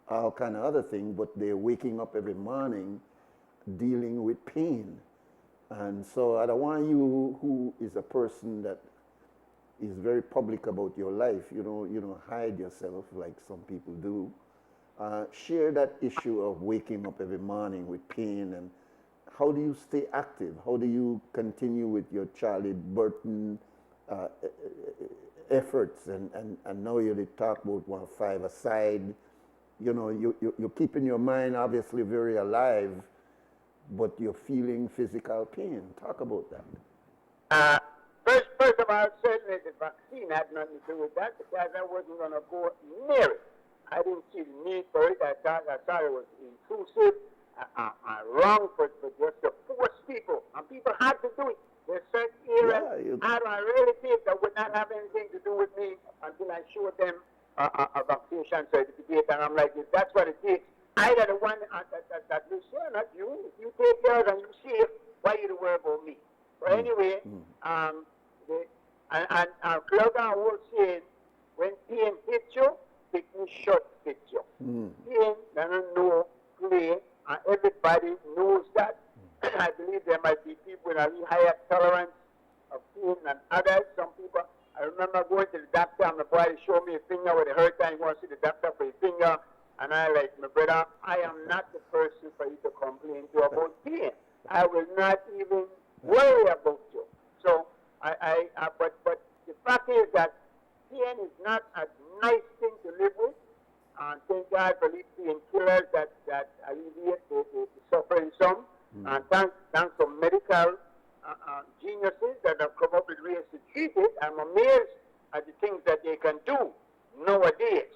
all kind of other things, but they're waking up every morning dealing with pain. And so I don't want you, who is a person that is very public about your life, you don't hide yourself like some people do. Share that issue of waking up every morning with pain, and how do you stay active? How do you continue with your Charlie Burton efforts, and now you did talk about 1 5 aside, you know, you're keeping your mind obviously very alive, but you're feeling physical pain. Talk about that. First of all, certainly the vaccine had nothing to do with that because I wasn't going to go near it. I didn't see the need for it. I thought it was intrusive, wrong for just to force people. And people had to do it. There's certain areas I really think that would not have anything to do with me until I showed them a vaccination certificate. And I'm like, if that's what it takes, either the one that you share, not you. If you take care and you see it, why you to worry about me? But anyway, and Claude was saying, when pain hits you, it will short hit you. Pain doesn't know play, and everybody knows that. I believe there might be people with a higher tolerance of pain than others. Some people, I remember going to the doctor and my boy showed me a finger with a hurt and he wants to see the doctor for his finger. And I like, my brother, I am not the person for you to complain to about pain. I will not even worry about you. So, but the fact is that pain is not a nice thing to live with. And thank God for these painkillers that alleviate the suffering some. And thanks to medical geniuses that have come up with ways to treat it. I'm amazed at the things that they can do nowadays.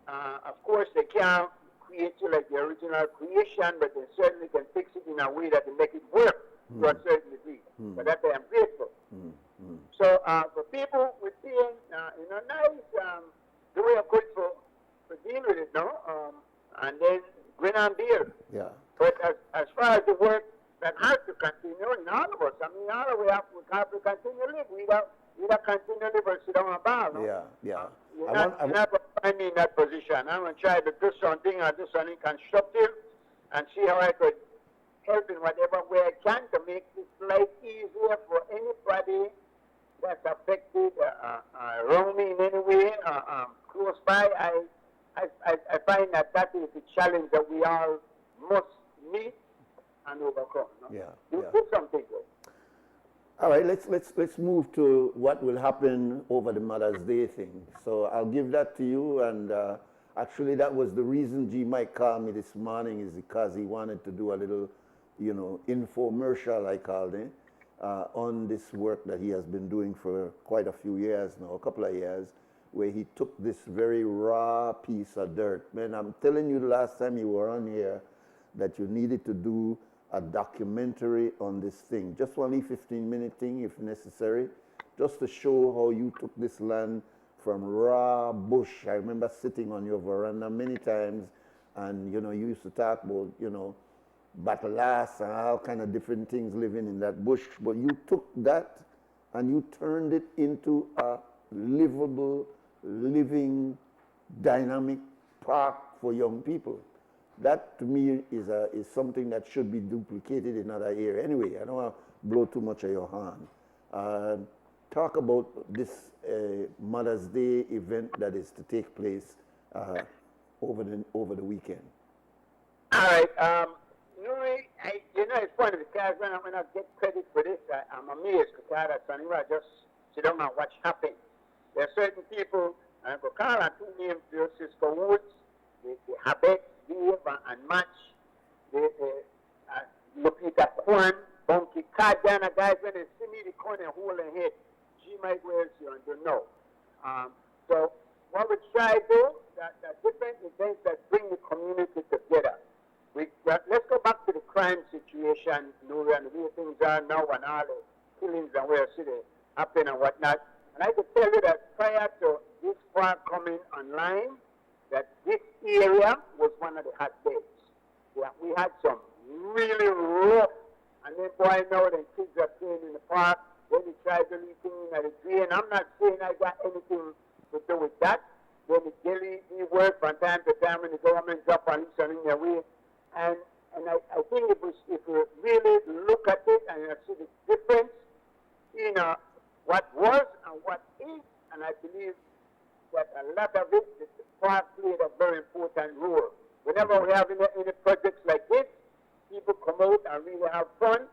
Of course, they can't create you like the original creation, but they certainly can fix it in a way that will make it work to a certain degree. For that, I am grateful. So, for people with pain, nice, the way of good for deal with it, no? And then grin and beer. Yeah. But as far as the work that has to continue in all of us, I mean, all of us have to continue to live. We don't continue to live or sit down and bar, no? Yeah, yeah. You're not going to find me in that position. I'm going to try to do something constructive and see how I could help in whatever way I can to make this life easier for anybody that's affected around me in any way, close by. I find that is the challenge that we all must meet and overcome. No? Yeah. Do something good. All right, let's move to what will happen over the Mother's Day thing. So I'll give that to you. And actually, that was the reason G Mike called me this morning, is because he wanted to do a little, infomercial, I called it, on this work that he has been doing for quite a few years now, a couple of years, where he took this very raw piece of dirt. Man, I'm telling you the last time you were on here that you needed to do a documentary on this thing. Just only 15-minute thing if necessary, just to show how you took this land from raw bush. I remember sitting on your veranda many times and, you used to talk about, battleass and all kind of different things living in that bush. But you took that and you turned it into a livable, living, dynamic park for young people. That to me is something that should be duplicated in other areas. Anyway, I don't want to blow too much of your horn. Talk about this Mother's Day event that is to take place over the weekend. All right, Nuri, it's funny because when I get credit for this, I'm amazed because I just sit down and watch happen. There are certain people, and I go call on two names, Cisco Woods, the Habet, Dave, and Match, Lupita Kwan, Bunky Cardana, guys, when they see me, they come and hold their head. She might well see and don't know. So what we try to do, that different events that bring the community together. Let's go back to the crime situation, Nuri, and the way things are now and all the killings and where city happen and whatnot. And I can tell you that prior to this park coming online, that this area was one of the hotbeds. Yeah, we had some really rough, and then boy, now the kids are playing in the park, then they try to leave things in the drain. I'm not saying I got anything to do with that. Then the daily work from time to time when the government drop on each and in their way. And I think if we really look at it and see the difference in what was and what is, and I believe that a lot of it, the park played a very important role. Whenever we have any projects like this, people come out and really have fun.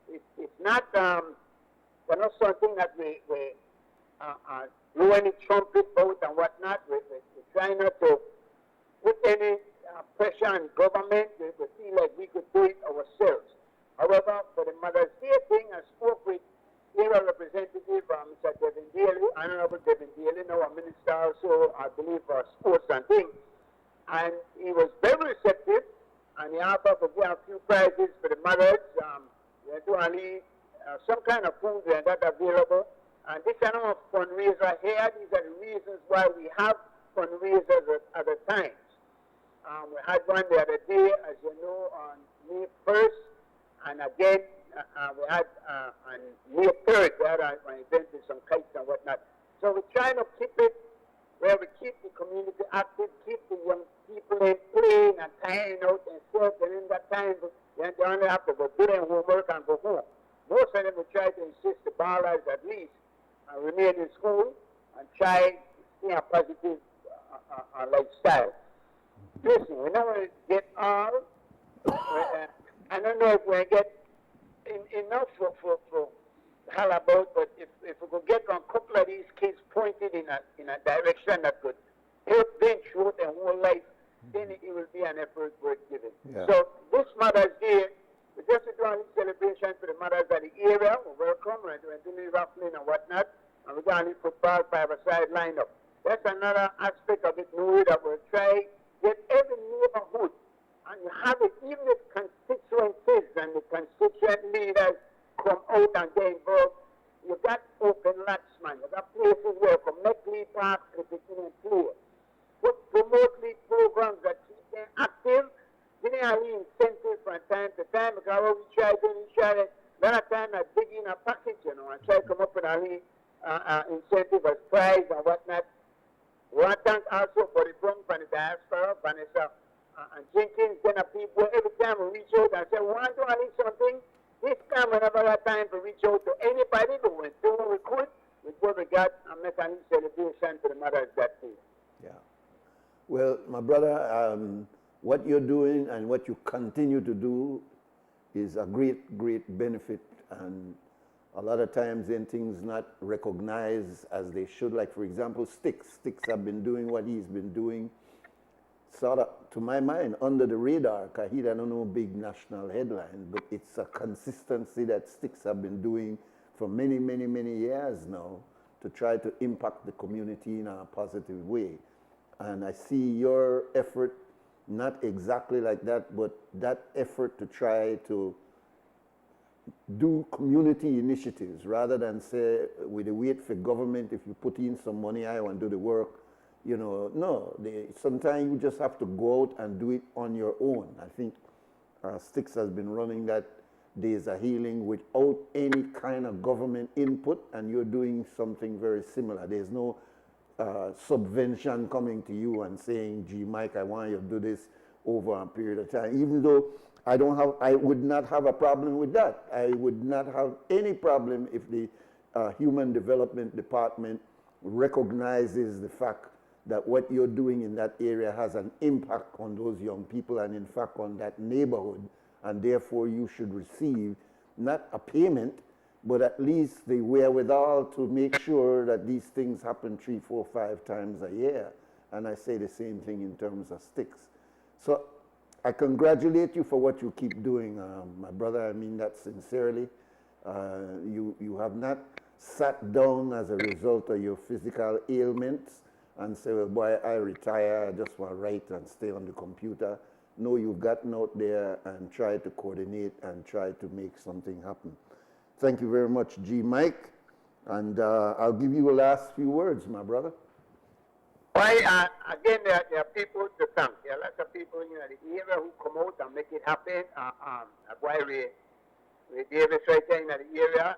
It's not something that we blow any trumpet out and whatnot. We're trying not to put any pressure on government. We feel like we could do it ourselves. However, for the Mother's Day thing, I spoke with area representative Mr. Devin Daly, Honorable Devin Daly, now a minister also, I believe, for sports and things. And he was very receptive, and he offered to give a few prizes for the mothers. We're doing some kind of food that available. And this kind of fundraiser here, these are the reasons why we have fundraisers at other times. We had one the other day, as you know, on May 1st, and again, we had on May 3rd, we had an event with some kites and whatnot. So we're trying to keep it where we keep the community active, keep the young people in playing and tying out and stuff, and in that time, they only have to go do their homework and go home. Most of them will try to insist the ballers at least remain in school and try to stay a positive lifestyle. Listen, we're not going to get all. I don't know if we get enough for hell about, but if we could get a couple of these kids pointed in a direction that could help them throughout their whole life, then it will be an effort worth giving. Yeah. So this Mother's Day, we just doing a celebration for the mothers of the area. We welcome, we're doing raffling and whatnot, and we're going to football 5-a-side lineup. That's another aspect of it, Nuri, that we'll try get every neighborhood, and you have it, even if constituencies and the constituent leaders come out and get involved. You got open lots, man. You got places where you can make lead parks to begin and play. Put promote lead programs that keep them active. Give them a little incentive from time to time, because what we try to a lot of time I dig in a package, and try to come up with a little incentive as prize and whatnot. We want to thank also for the bring from the diaspora, Vanessa and Jenkins, then people, every time we reach out and say, we want to do something, this time we never had time to reach out to anybody, but when we could, we go to God and make a celebration to the mothers that day. Yeah. Well, my brother, what you're doing and what you continue to do is a great, great benefit, and a lot of times then things not recognized as they should. Like, for example, Sticks have been doing what he's been doing, sort of, to my mind, under the radar, because he don't know big national headlines, but it's a consistency that Sticks have been doing for many, many, many years now to try to impact the community in a positive way. And I see your effort, not exactly like that, but that effort to try to do community initiatives rather than say, with the wait for government, if you put in some money, I want to do the work. You know, no, sometimes you just have to go out and do it on your own. I think Sticks has been running that Days of Healing without any kind of government input, and you're doing something very similar. There's no subvention coming to you and saying, gee, Mike, I want you to do this over a period of time, even though I would not have a problem with that. I would not have any problem if the Human Development Department recognizes the fact that what you're doing in that area has an impact on those young people and in fact on that neighborhood, and therefore you should receive not a payment, but at least the wherewithal to make sure that these things happen 3, 4, 5 times a year. And I say the same thing in terms of Sticks. So I congratulate you for what you keep doing, my brother. I mean that sincerely. You have not sat down as a result of your physical ailments and say, well, boy, I retire, I just want to write and stay on the computer. No, you've gotten out there and tried to coordinate and try to make something happen. Thank you very much, G. Mike. And I'll give you a last few words, my brother. Well, again, there are people to thank. There are lots of people in the area who come out and make it happen. That's why we Davis right there in the area,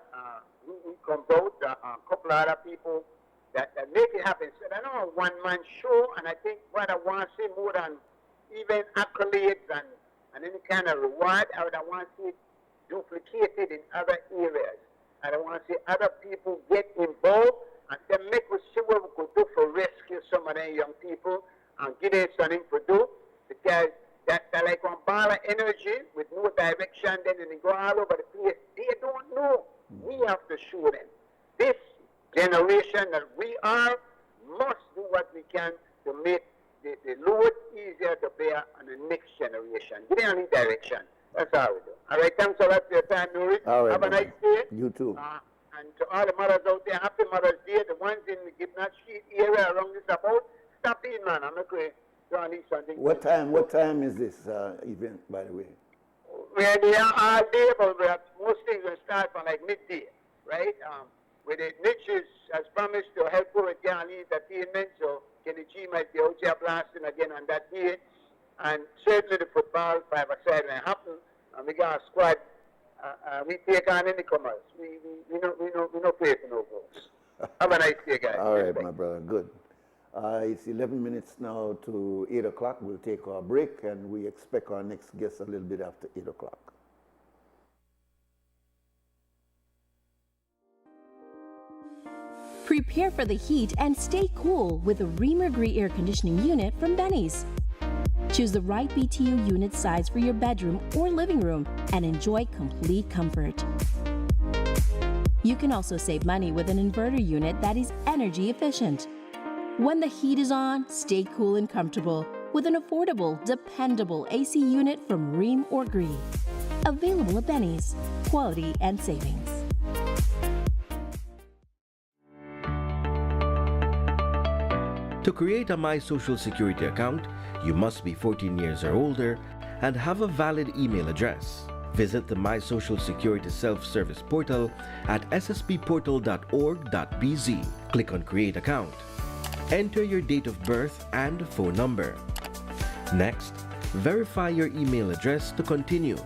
who comes out, a couple of other people that make it happen. So they're not a one-man show, and I think what I want to see more than even accolades and any kind of reward, I would want to see it duplicated in other areas. And I want to see other people get involved and then make us see what we could do for rescue some of them young people and give them something to do, because they're like one ball of energy with no direction, then they go all over the place. They don't know. We have to show them. This generation that we are must do what we can to make the load easier to bear on the next generation. Give me any direction. That's all we do. All right, thanks a lot for your time, Nuri. All right, Have a nice day. You too. And to all the mothers out there, happy Mother's Day. The ones in the Gibnut Street area around this about, stop in, man. I'm not going to need something. What time is this event, by the way? Where they are all day, but most things will start from like midday, right? Where the niches has promised to help her with Galley Entertainment, so Kenny G might be out there blasting again on that day. And certainly the football, 5-a-side will happen, and we got a squad. We take on any comers. We no play for no goals. Have a nice day, guys. All right, my brother, good. It's 11 minutes now to 8 o'clock. We'll take our break, and we expect our next guest a little bit after 8 o'clock. Prepare for the heat and stay cool with a Reamer Gree air conditioning unit from Benny's. Choose the right BTU unit size for your bedroom or living room and enjoy complete comfort. You can also save money with an inverter unit that is energy efficient. When the heat is on, stay cool and comfortable with an affordable, dependable AC unit from Ream or Gree. Available at Benny's. Quality and savings. To create a My Social Security account, you must be 14 years or older and have a valid email address. Visit the My Social Security self-service portal at sspportal.org.bz. Click on Create Account. Enter your date of birth and phone number. Next, verify your email address to continue.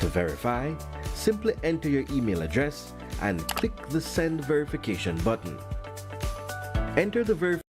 To verify, simply enter your email address and click the Send Verification button. Enter the verification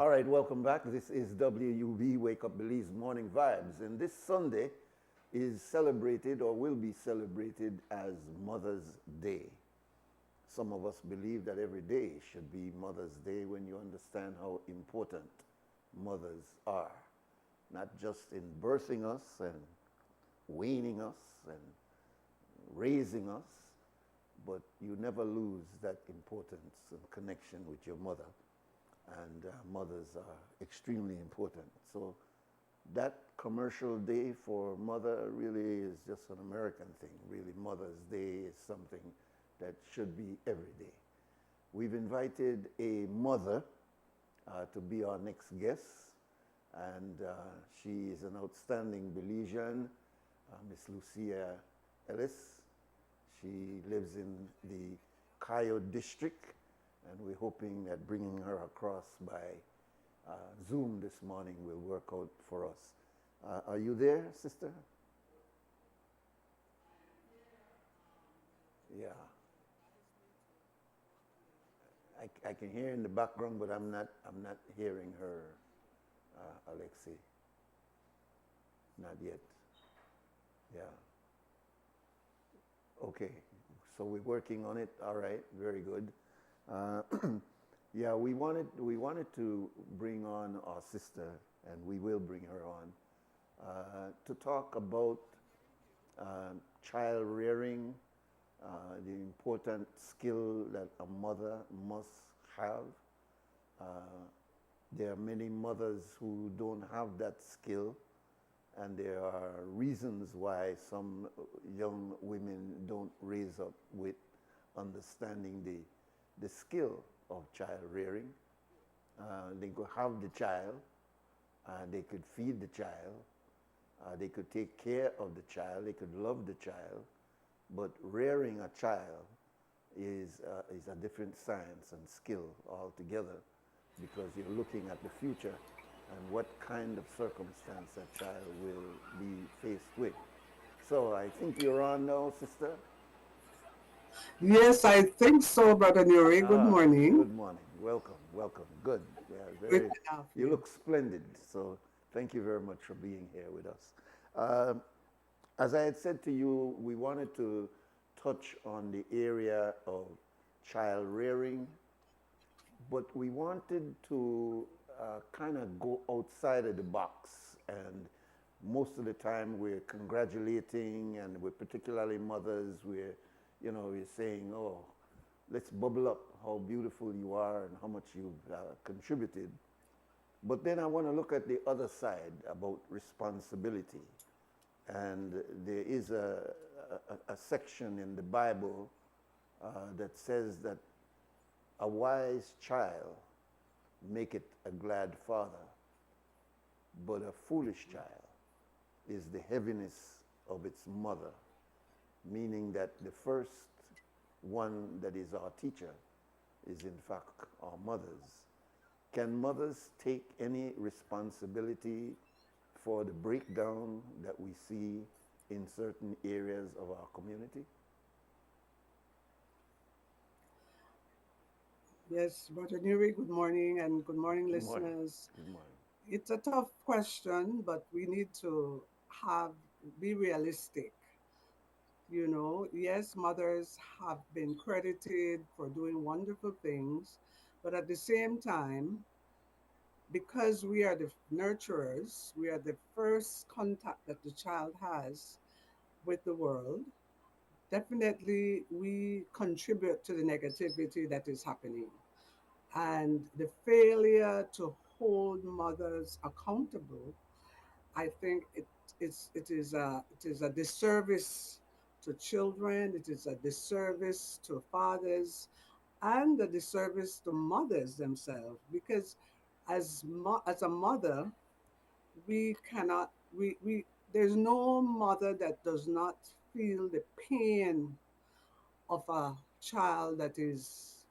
All right, welcome back. This is WUB Wake Up Belize Morning Vibes. And this Sunday is celebrated or will be celebrated as Mother's Day. Some of us believe that every day should be Mother's Day when you understand how important mothers are, not just in birthing us and weaning us and raising us, but you never lose that importance and connection with your mother. And mothers are extremely important. So that commercial day for mother really is just an American thing. Really, Mother's Day is something that should be every day. We've invited a mother to be our next guest, and she is an outstanding Belizean, Miss Lucia Ellis. She lives in the Cayo district, and we're hoping that bringing her across by Zoom this morning will work out for us. Are you there, sister? Yeah. I can hear in the background, but I'm not hearing her, Alexi. Not yet. Yeah. Okay. So we're working on it. All right. Very good. Yeah, we wanted to bring on our sister, and we will bring her on, to talk about child rearing, the important skill that a mother must have. There are many mothers who don't have that skill, and there are reasons why some young women don't raise up with understanding the skill of child rearing. They could have the child, they could feed the child, they could take care of the child, they could love the child, but rearing a child is a different science and skill altogether, because you're looking at the future and what kind of circumstance that child will be faced with. So I think you're on now, sister. Yes, I think so, Brother Nuri. Good morning. Good morning. Welcome, welcome. Good. Yeah, very. You look splendid. So thank you very much for being here with us. As I had said to you, we wanted to touch on the area of child rearing, but we wanted to kind of go outside of the box. And most of the time we're congratulating, and we're particularly mothers, we're saying, oh, let's bubble up how beautiful you are and how much you've contributed. But then I want to look at the other side about responsibility. And there is a section in the Bible that says that a wise child maketh a glad father, but a foolish child is the heaviness of its mother, meaning that the first one that is our teacher is in fact our mothers. Can mothers take any responsibility for the breakdown that we see in certain areas of our community? Yes, Brother Nuri, good morning, and good morning, Good morning. listeners. Good morning. It's a tough question, but we need to be realistic. Yes, mothers have been credited for doing wonderful things, but at the same time, because we are the nurturers, we are the first contact that the child has with the world, definitely we contribute to the negativity that is happening. And the failure to hold mothers accountable, I think it is a disservice to children, it is a disservice to fathers, and a disservice to mothers themselves, because as a mother, we cannot we there's no mother that does not feel the pain of a child that is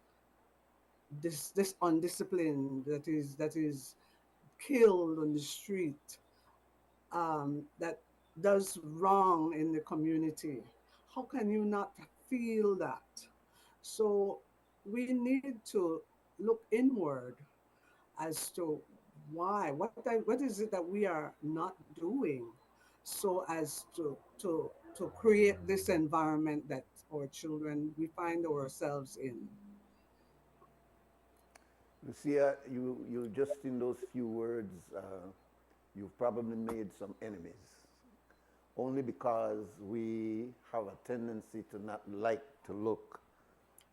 this undisciplined, that is killed on the street, that does wrong in the community. How can you not feel that? So we need to look inward as to why, what is it that we are not doing so as to create this environment that our children we find ourselves in. Lucia, you just in those few words, you've probably made some enemies. Only because we have a tendency to not like to look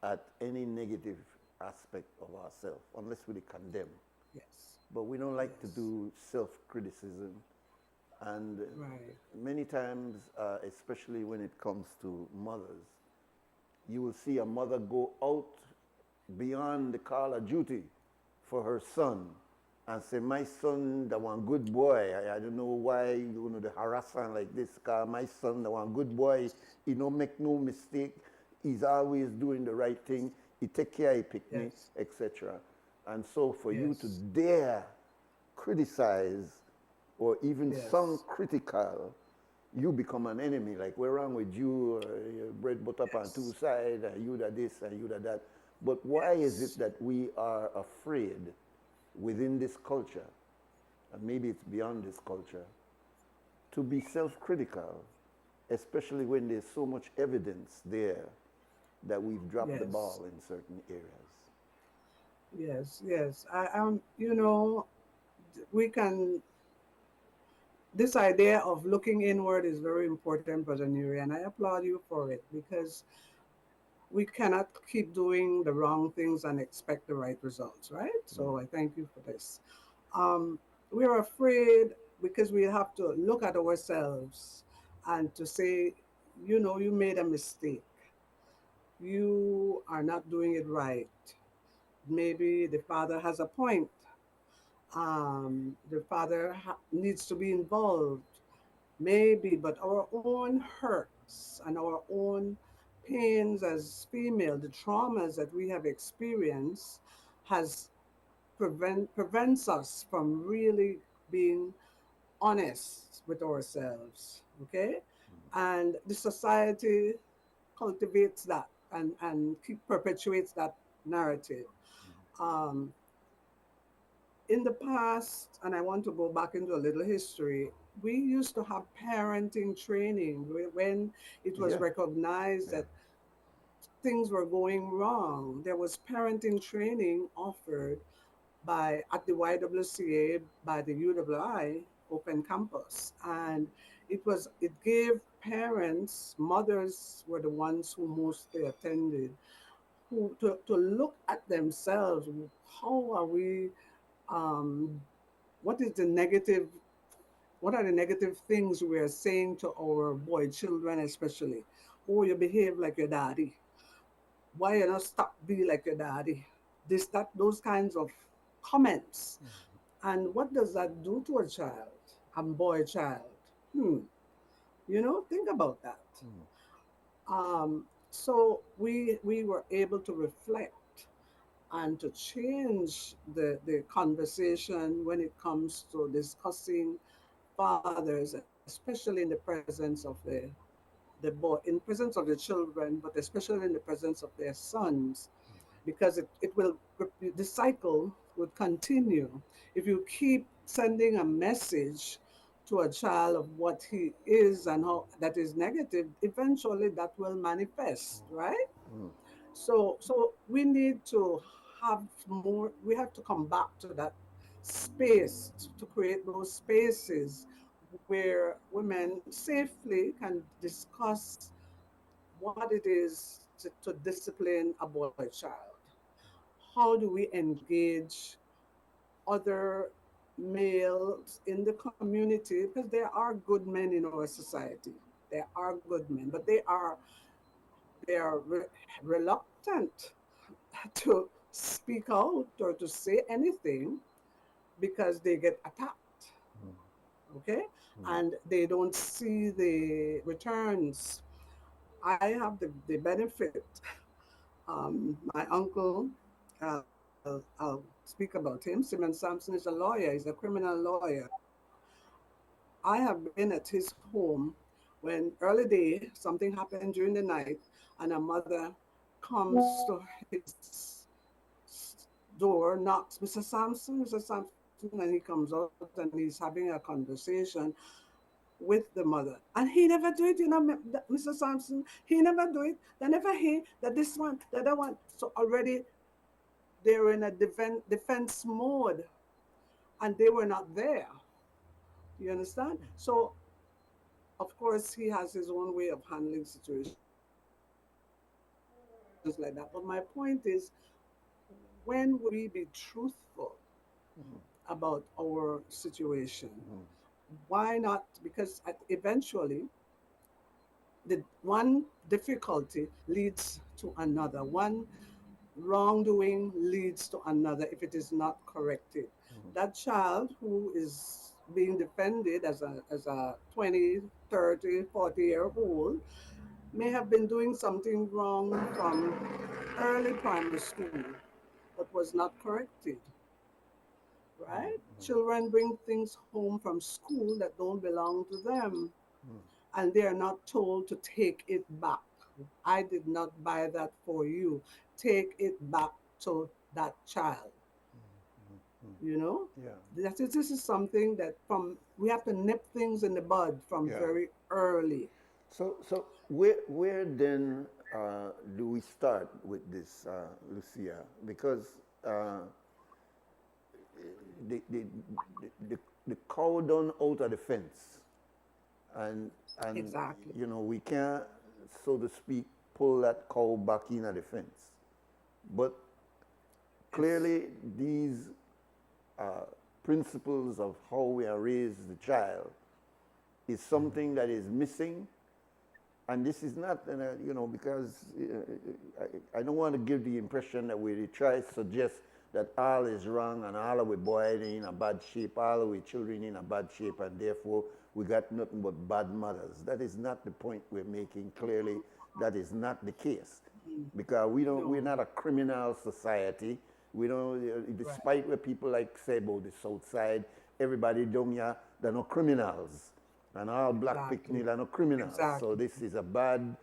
at any negative aspect of ourselves, unless we condemn. Yes. But we don't like to do self-criticism. And Right. many times, especially when it comes to mothers, you will see a mother go out beyond the call of duty for her son and say, my son, that one good boy. I don't know why you know the harassment like this, because my son, that one good boy, he don't make no mistake. He's always doing the right thing. He take care, he pick me, Yes. etc. And so for you to Yes. dare criticize or even sound Yes. critical, you become an enemy. Like, what's wrong with you? Your bread butter up on two sides, and you that this and you that that. But why is it Yes. that we are afraid within this culture, and maybe it's beyond this culture, to be self-critical, especially when there's so much evidence there that we've dropped the Yes. ball in certain areas? Yes. Yes. You know, we can this idea of looking inward is very important, Brother Nuri, and I applaud you for it because we cannot keep doing the wrong things and expect the right results, right? So I thank you for this. Um, we're afraid because we have to look at ourselves and to say, you know, you made a mistake. You are not doing it right. Maybe the father has a point. The father needs to be involved. Maybe, but our own hurts and our own pains as female, the traumas that we have experienced, has prevents us from really being honest with ourselves. Okay, and the society cultivates that and perpetuates that narrative. Um, in the past, and I want to go back into a little history, we used to have parenting training when it was Yeah, recognized yeah. that things were going wrong. There was parenting training offered by at the YWCA by the UWI Open Campus, and it gave parents, mothers were the ones who mostly attended, who to look at themselves. How are we? Um, what is the negative what are the negative things we are saying to our boy children especially? Oh, you behave like your daddy. Why you not stop be like your daddy? This, that, those kinds of comments. And what does that do to a child? A boy child. Hmm. You know, think about that. So we were able to reflect and to change the conversation when it comes to discussing fathers, especially in the presence of the boy, in presence of the children, but especially in the presence of their sons, because it will, the cycle would continue. If you keep sending a message to a child of what he is and how that is negative, eventually that will manifest, right? So we need to have more, we have to come back to that space to create those spaces where women safely can discuss what it is to discipline a boy child. How do we engage other males in the community? Because there are good men in our society. There are good men, but they are reluctant to speak out or to say anything because they get attacked. Okay, and they don't see the returns. I have the benefit. My uncle, I'll speak about him. Simon Sampson is a lawyer. He's a criminal lawyer. I have been at his home when early day something happened during the night, and a mother comes to his door, knocks, Mr. Sampson, and he comes out and he's having a conversation with the mother. And he never do it, Mr. Sampson. He never do it. They never hear that this one, the other one. So already they're in a defense mode and they were not there. You understand? So, of course, he has his own way of handling situations like that. But my point is, when will we be truthful about our situation? Why not? Because eventually, the one difficulty leads to another. One wrongdoing leads to another if it is not corrected. That child who is being defended as a 20, 30, 40-year old may have been doing something wrong from early primary school but was not corrected, right? Children bring things home from school that don't belong to them, and they are not told to take it back. I did not buy that for you. Take it back to that child. You know? Yeah. This is something that we have to nip things in the bud from very early. So where then do we start with this, Lucia? Because the, the, the cow done out of the fence, and exactly. you know, we can't, so to speak, pull that cow back in at the fence. But clearly these principles of how we are raised the child is something that is missing. And this is not, you know, because I don't want to give the impression that we try to suggest that all is wrong and all our boys in a bad shape, all our children in a bad shape, and therefore we got nothing but bad mothers. That is not the point we're making. Clearly, that is not the case, because we're not a criminal society. We don't, despite what people like say about the South Side, everybody down here, they're not criminals. And all black people are not criminals. So this is a bad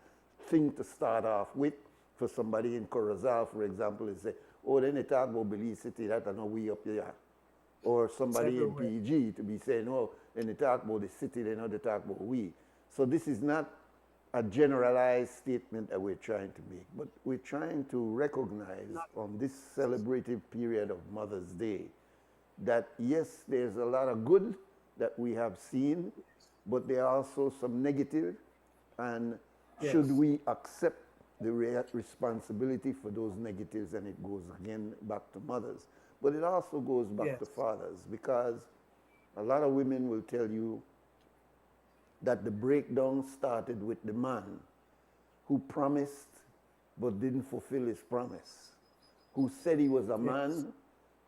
thing to start off with for somebody in Corozal, for example, and say, oh, then they talk about Belize City, that I know we up here. Or somebody in PG to be saying, oh, then they talk about the city, they know they talk about we. So this is not a generalized statement that we're trying to make, but we're trying to recognize on this celebrative period of Mother's Day that yes, there's a lot of good that we have seen, but there are also some negative, and should we accept the responsibility for those negatives, and it goes again back to mothers. But it also goes back to fathers, because a lot of women will tell you that the breakdown started with the man who promised but didn't fulfill his promise, who said he was a man,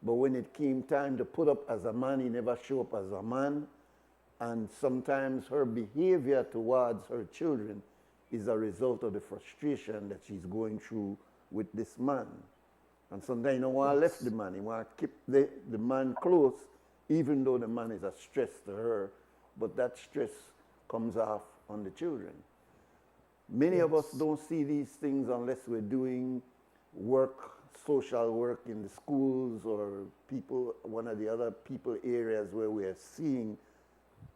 but when it came time to put up as a man, he never showed up as a man. And sometimes her behavior towards her children is a result of the frustration that she's going through with this man. And sometimes you don't want to left the man, you want to keep the man close, even though the man is a stress to her, but that stress comes off on the children. Many of us don't see these things unless we're doing work, social work in the schools, or people, one of the other people areas where we're seeing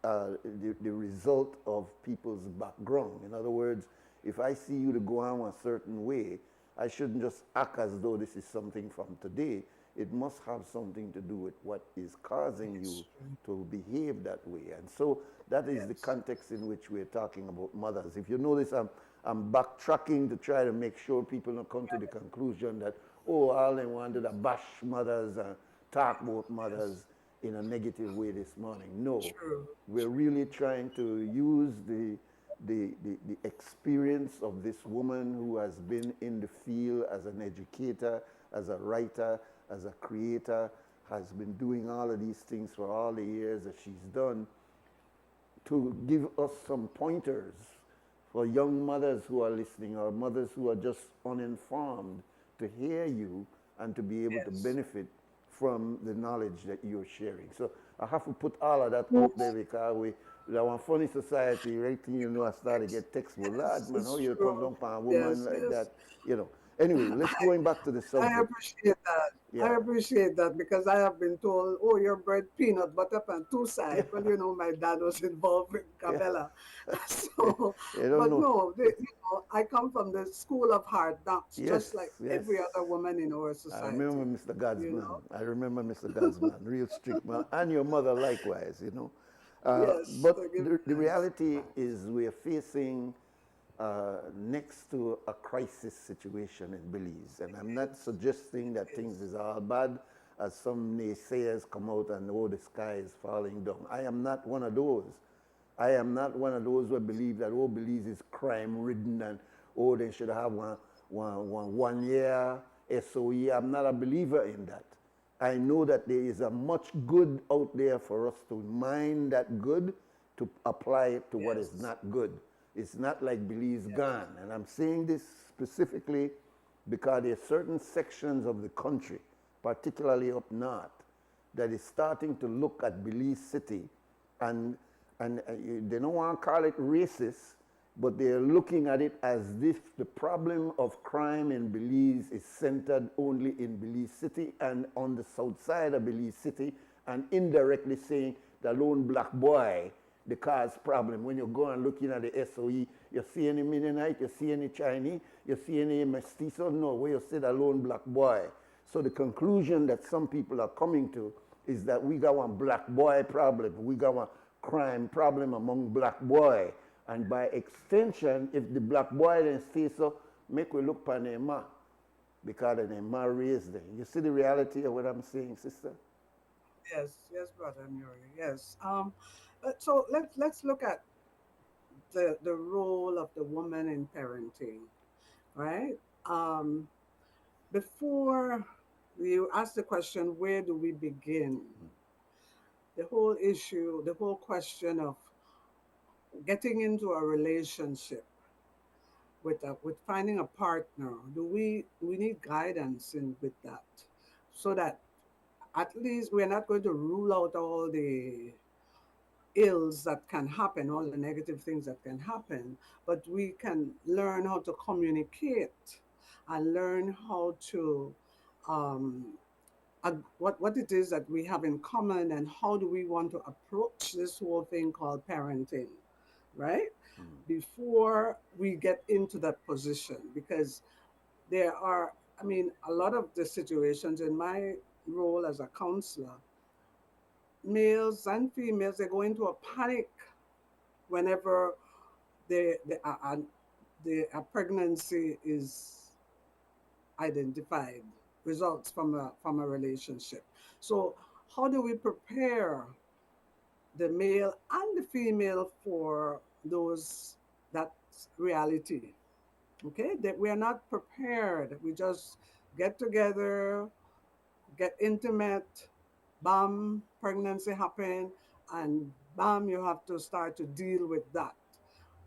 the result of people's background. In other words, if I see you to go on a certain way, I shouldn't just act as though this is something from today. It must have something to do with what is causing you to behave that way. And so that is the context in which we're talking about mothers. If you notice, I'm backtracking to try to make sure people don't come to the conclusion that, oh, all they wanted to bash mothers and talk about mothers in a negative way this morning. No, we're really trying to use the experience of this woman who has been in the field as an educator, as a writer, as a creator, has been doing all of these things for all the years that she's done, to give us some pointers for young mothers who are listening, or mothers who are just uninformed, to hear you and to be able to benefit from the knowledge that you're sharing. So I have to put all of that out there, because we are a funny society, right? You know, I started to get textbook, lad, man, how you come down for a woman like that, you know. Anyway, let's going back to the I subject. appreciate that. I Yeah. appreciate that because I have been told, oh, your bread peanut butter and two side. Well, my dad was involved with Yeah. Cabela. So, You don't but know. no, I come from the school of hard knocks, Yes, just like yes. every other woman in our I remember society. Mr. You Godsman. know? I remember Mr. Godsman, real strict man, and your mother likewise. Yes, But to give the thanks. reality is we are facing next to a crisis situation in Belize. And I'm not suggesting that things is all bad as some naysayers come out and, oh, the sky is falling down. I am not one of those. I am not one of those who believe that, oh, Belize is crime ridden and, oh, they should have one year SOE. I'm not a believer in that. I know that there is a much good out there for us to mine that good to apply it to what is Yes. not good. It's not like Belize gone. And I'm saying this specifically because there are certain sections of the country, particularly up north, that is starting to look at Belize City and they don't want to call it racist, but they're looking at it as if the problem of crime in Belize is centered only in Belize City and on the south side of Belize City, and indirectly saying the lone black boy, the cause problem. When you go and looking at the SOE, you see any Mennonite, you see any Chinese, you see any mestizo, no, where you see the lone black boy. So the conclusion that some people are coming to is that we got one black boy problem, we got one crime problem among black boy. And by extension, if the black boy then stay so, make we look for their ma, because their ma raised them. You see the reality of what I'm saying, sister? Yes, yes, brother Nuri. Yes. So let's look at the role of the woman in parenting, right? Um, Before you ask the question, where do we begin? The whole issue, the whole question of getting into a relationship with finding a partner, do we need guidance in with that, so that at least we're not going to rule out all the ills that can happen, all the negative things that can happen, but we can learn how to communicate and learn how to um, what it is that we have in common and how do we want to approach this whole thing called parenting, right? Before we get into that position, because there are, I mean, a lot of the situations in my role as a counselor, males and females, they go into a panic whenever a pregnancy is identified, results from a relationship. So how do we prepare the male and the female for those that reality? Okay, that we are not prepared. We just get together, get intimate, bam, pregnancy happen, and bam, you have to start to deal with that.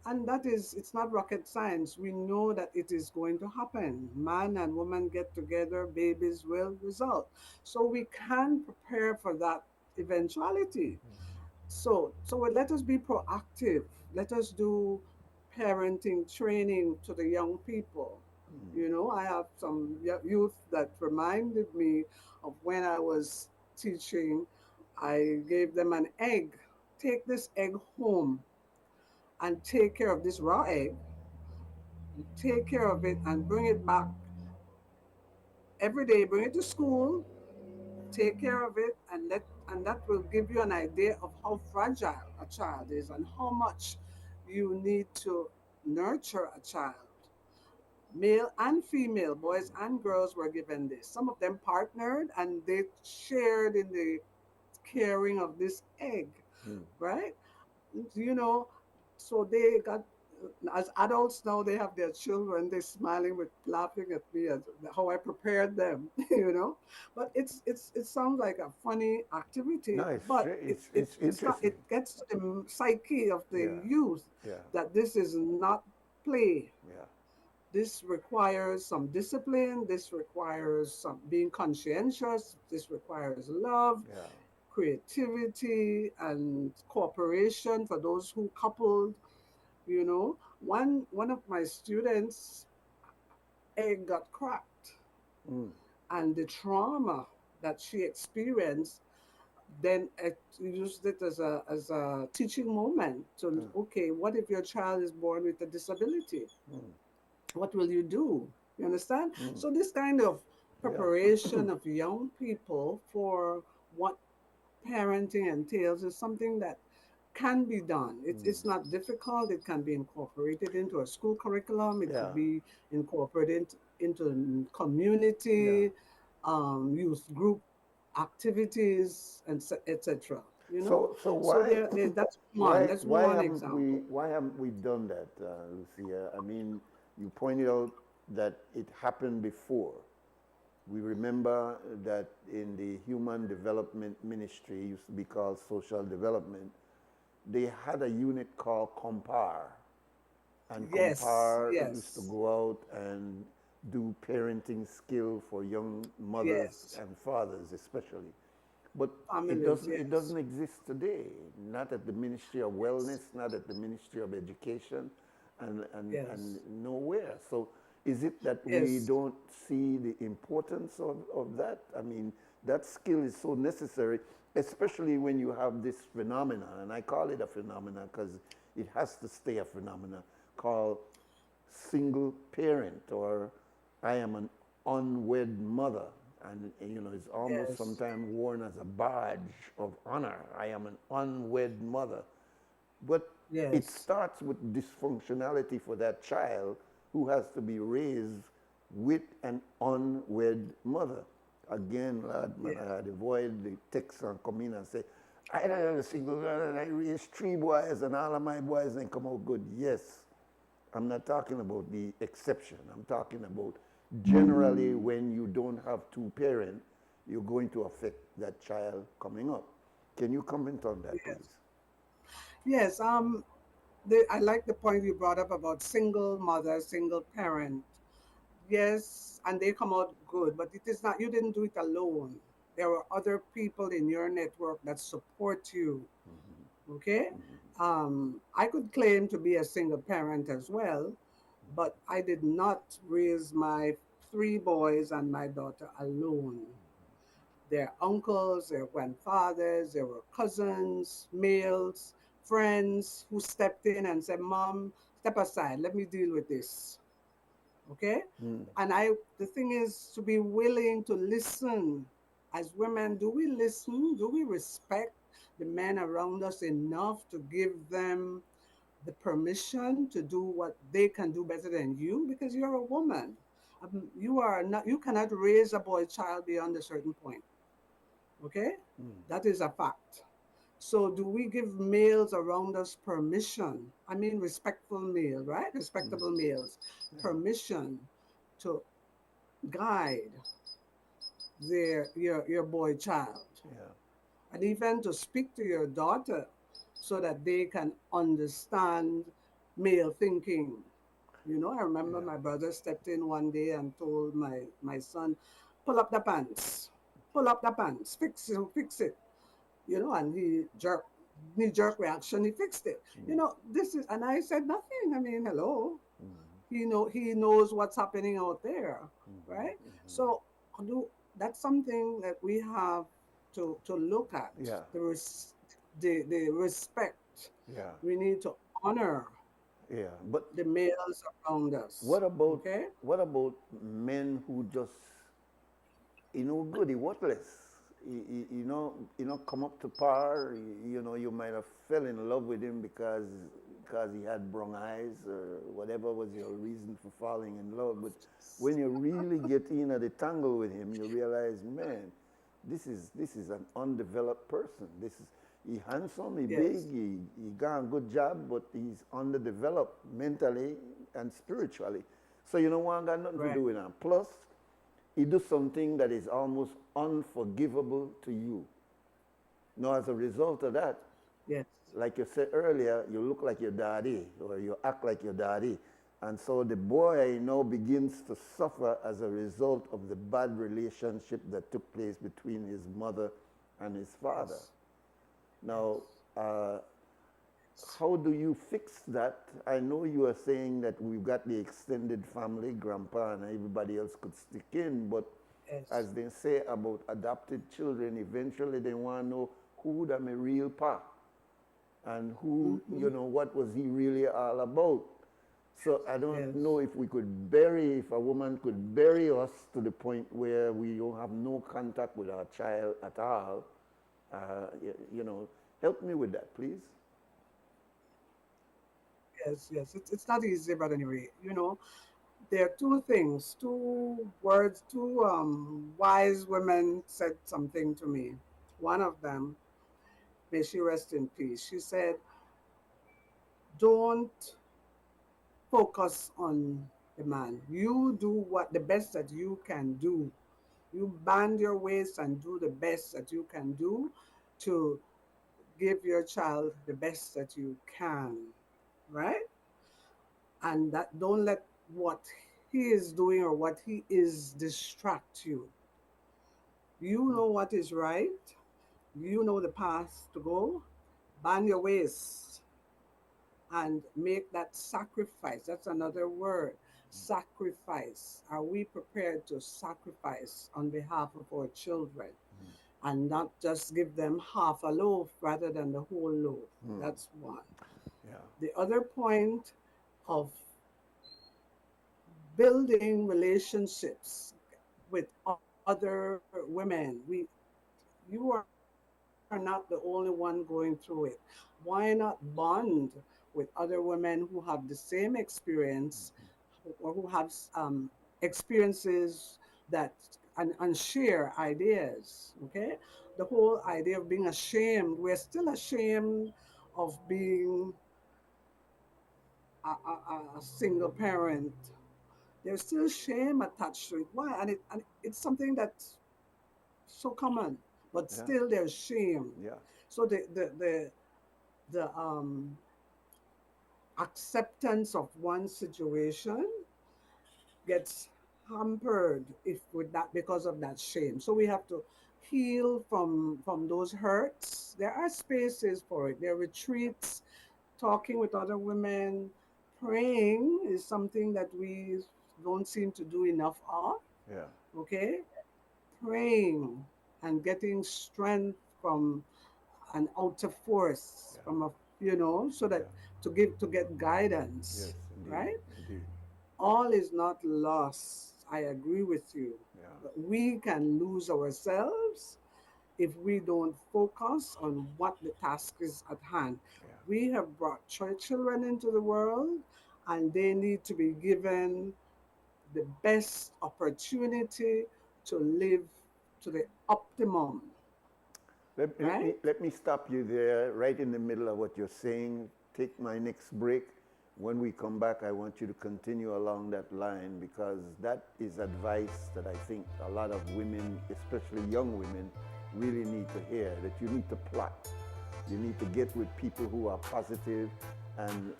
And that is, it's not rocket science. We know that it is going to happen. Man and woman get together, babies will result. So we can prepare for that eventuality. So let us be proactive. Let us do parenting training to the young people. I have some youth that reminded me of when I was teaching. I gave them an egg. Take this egg home and take care of this raw egg. Take care of it and bring it back every day. Bring it to school. Take care of it, and that will give you an idea of how fragile a child is and how much you need to nurture a child. Male and female, boys and girls were given this. Some of them partnered and they shared in the caring of this egg, right? you know, so they got, as adults now, they have their children, they're smiling with laughing at me at how I prepared them, But it sounds like a funny activity, No, but it's it interesting. gets to the psyche of the Yeah, youth yeah, that this is not play. yeah. This requires some discipline. This requires some being conscientious. This requires love, Yeah. creativity, and cooperation for those who coupled. One of my students, egg got cracked. And the trauma that she experienced, then it used it as a teaching moment to, okay, what if your child is born with a disability? What will you do? You understand? So this kind of Yeah. preparation of young people for what parenting entails is something that can be done. It's not difficult. It can be incorporated into a school curriculum. It Yeah. could be incorporated into Yeah. community, youth group activities, and etc. You know, So so why that's one. That's one we example. why haven't we done that, Lucia? I mean, you pointed out that it happened before. We remember that in the Human Development Ministry, used to be called Social Development, they had a unit called Compare. And Yes, Compare used to yes, go out and do parenting skill for young mothers yes. and fathers especially. But Families, it yes, doesn't exist today. Not at the Ministry of Wellness, not at the Ministry of Education, and yes, nowhere. So is it that we yes, don't see the importance of that? I mean, that skill is so necessary, especially when you have this phenomenon, and I call it a phenomenon because it has to stay a phenomenon, called single parent, or I am an unwed mother. And you know, it's almost yes, sometimes worn as a badge of honor. I am an unwed mother. But it yes, starts with dysfunctionality for that child who has to be raised with an unwed mother. Again, lad, man, yes, I avoid the text and come in and say, I don't have a single girl and I raised 3 boys and all of my boys and come out good. Yes, I'm not talking about the exception. I'm talking about generally when you don't have two parents, you're going to affect that child coming up. Can you comment on that, yes. please? Yes, I like the point you brought up about single mother, single parent. Yes, and they come out good, but it is not, you didn't do it alone. There were other people in your network that support you. Okay? I could claim to be a single parent as well, but I did not raise my 3 boys and my daughter alone. Their uncles, their grandfathers, there were cousins, males, friends who stepped in and said, Mom, step aside, let me deal with this. Okay? And the thing is to be willing to listen. As women, do we listen? Do we respect the men around us enough to give them the permission to do what they can do better than you? Because you're a woman. You are not. You cannot raise a boy child beyond a certain point. Okay, that is a fact. So, do we give males around us permission? I mean, respectful male, right? Respectable males, permission to guide your boy child, Yeah. and even to speak to your daughter, so that they can understand male thinking. You know, I remember my brother stepped in one day and told my son, "Pull up the pants, pull up the pants, fix it." You know, and he jerked, knee jerk reaction, he fixed it. You know, this is, and I said nothing. I mean, hello, he knows what's happening out there, right? So do that's something that we have to look at. Yeah. The respect. Yeah. We need to honor Yeah. But the males around us. Okay. what about men who just goody worthless? Come up to par. You might have fell in love with him because he had brown eyes or whatever was your reason for falling in love. But when you really get in at the tangle with him, you realize, man, this is an undeveloped person. He handsome, he big, Yes. he got a good job, but he's underdeveloped mentally and spiritually. So you know what, got nothing to Right. do with him. Plus, he do something that is almost unforgivable to you. Now, as a result of that, Yes. like you said earlier, you look like your daddy or you act like your daddy. And so the boy now begins to suffer as a result of the bad relationship that took place between his mother and his father. Yes. Now, how do you fix that? I know you are saying that we've got the extended family, grandpa and everybody else could stick in, but Yes. as they say about adopted children, eventually they want to know who da my real pa and who, you know, what was he really all about. So I don't know if we could bury, if a woman could bury us to the point where we don't have no contact with our child at all. You know, help me with that, please. Yes, yes. It's not easy, but anyway, you know, there are two things, two words, two wise women said something to me. One of them, may she rest in peace, she said, don't focus on the man. You do what the best that you can do. You band your waist and do the best that you can do to give your child the best that you can, right? And that don't let what he is doing or what he is distract you. You know what is right. You know the path to go. Band your waist and make that sacrifice. That's another word. Sacrifice. Are we prepared to sacrifice on behalf of our children and not just give them half a loaf rather than the whole loaf? That's one. Yeah. The other point of building relationships with other women. You are not the only one going through it. Why not bond with other women who have the same experience or who have experiences that and share ideas? Okay, the whole idea of being ashamed. We're still ashamed of being a single parent. There's still shame attached to it. Why? And it's something that's so common, but Yeah. still there's shame. Yeah. So the acceptance of one situation gets hampered if with that because of that shame. So we have to heal from those hurts. There are spaces for it. There are retreats, talking with other women, praying is something that we don't seem to do enough of. Yeah. Okay, praying and getting strength from an outer force from a, you know, so that to get guidance, Yes, indeed. right? Indeed. All is not lost. I agree with you. Yeah. But we can lose ourselves if we don't focus on what the task is at hand. We have brought children into the world and they need to be given the best opportunity to live to the optimum. Right? Let me stop you there, right in the middle of what you're saying. Take my next break. When we come back, I want you to continue along that line because that is advice that I think a lot of women, especially young women, really need to hear, that you need to plot. You need to get with people who are positive and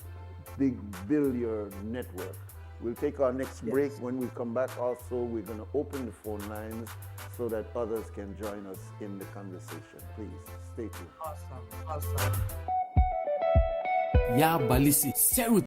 build your network. We'll take our next break. When we come back also, we're going to open the phone lines so that others can join us in the conversation. Please stay tuned. Awesome. Ya balisi seru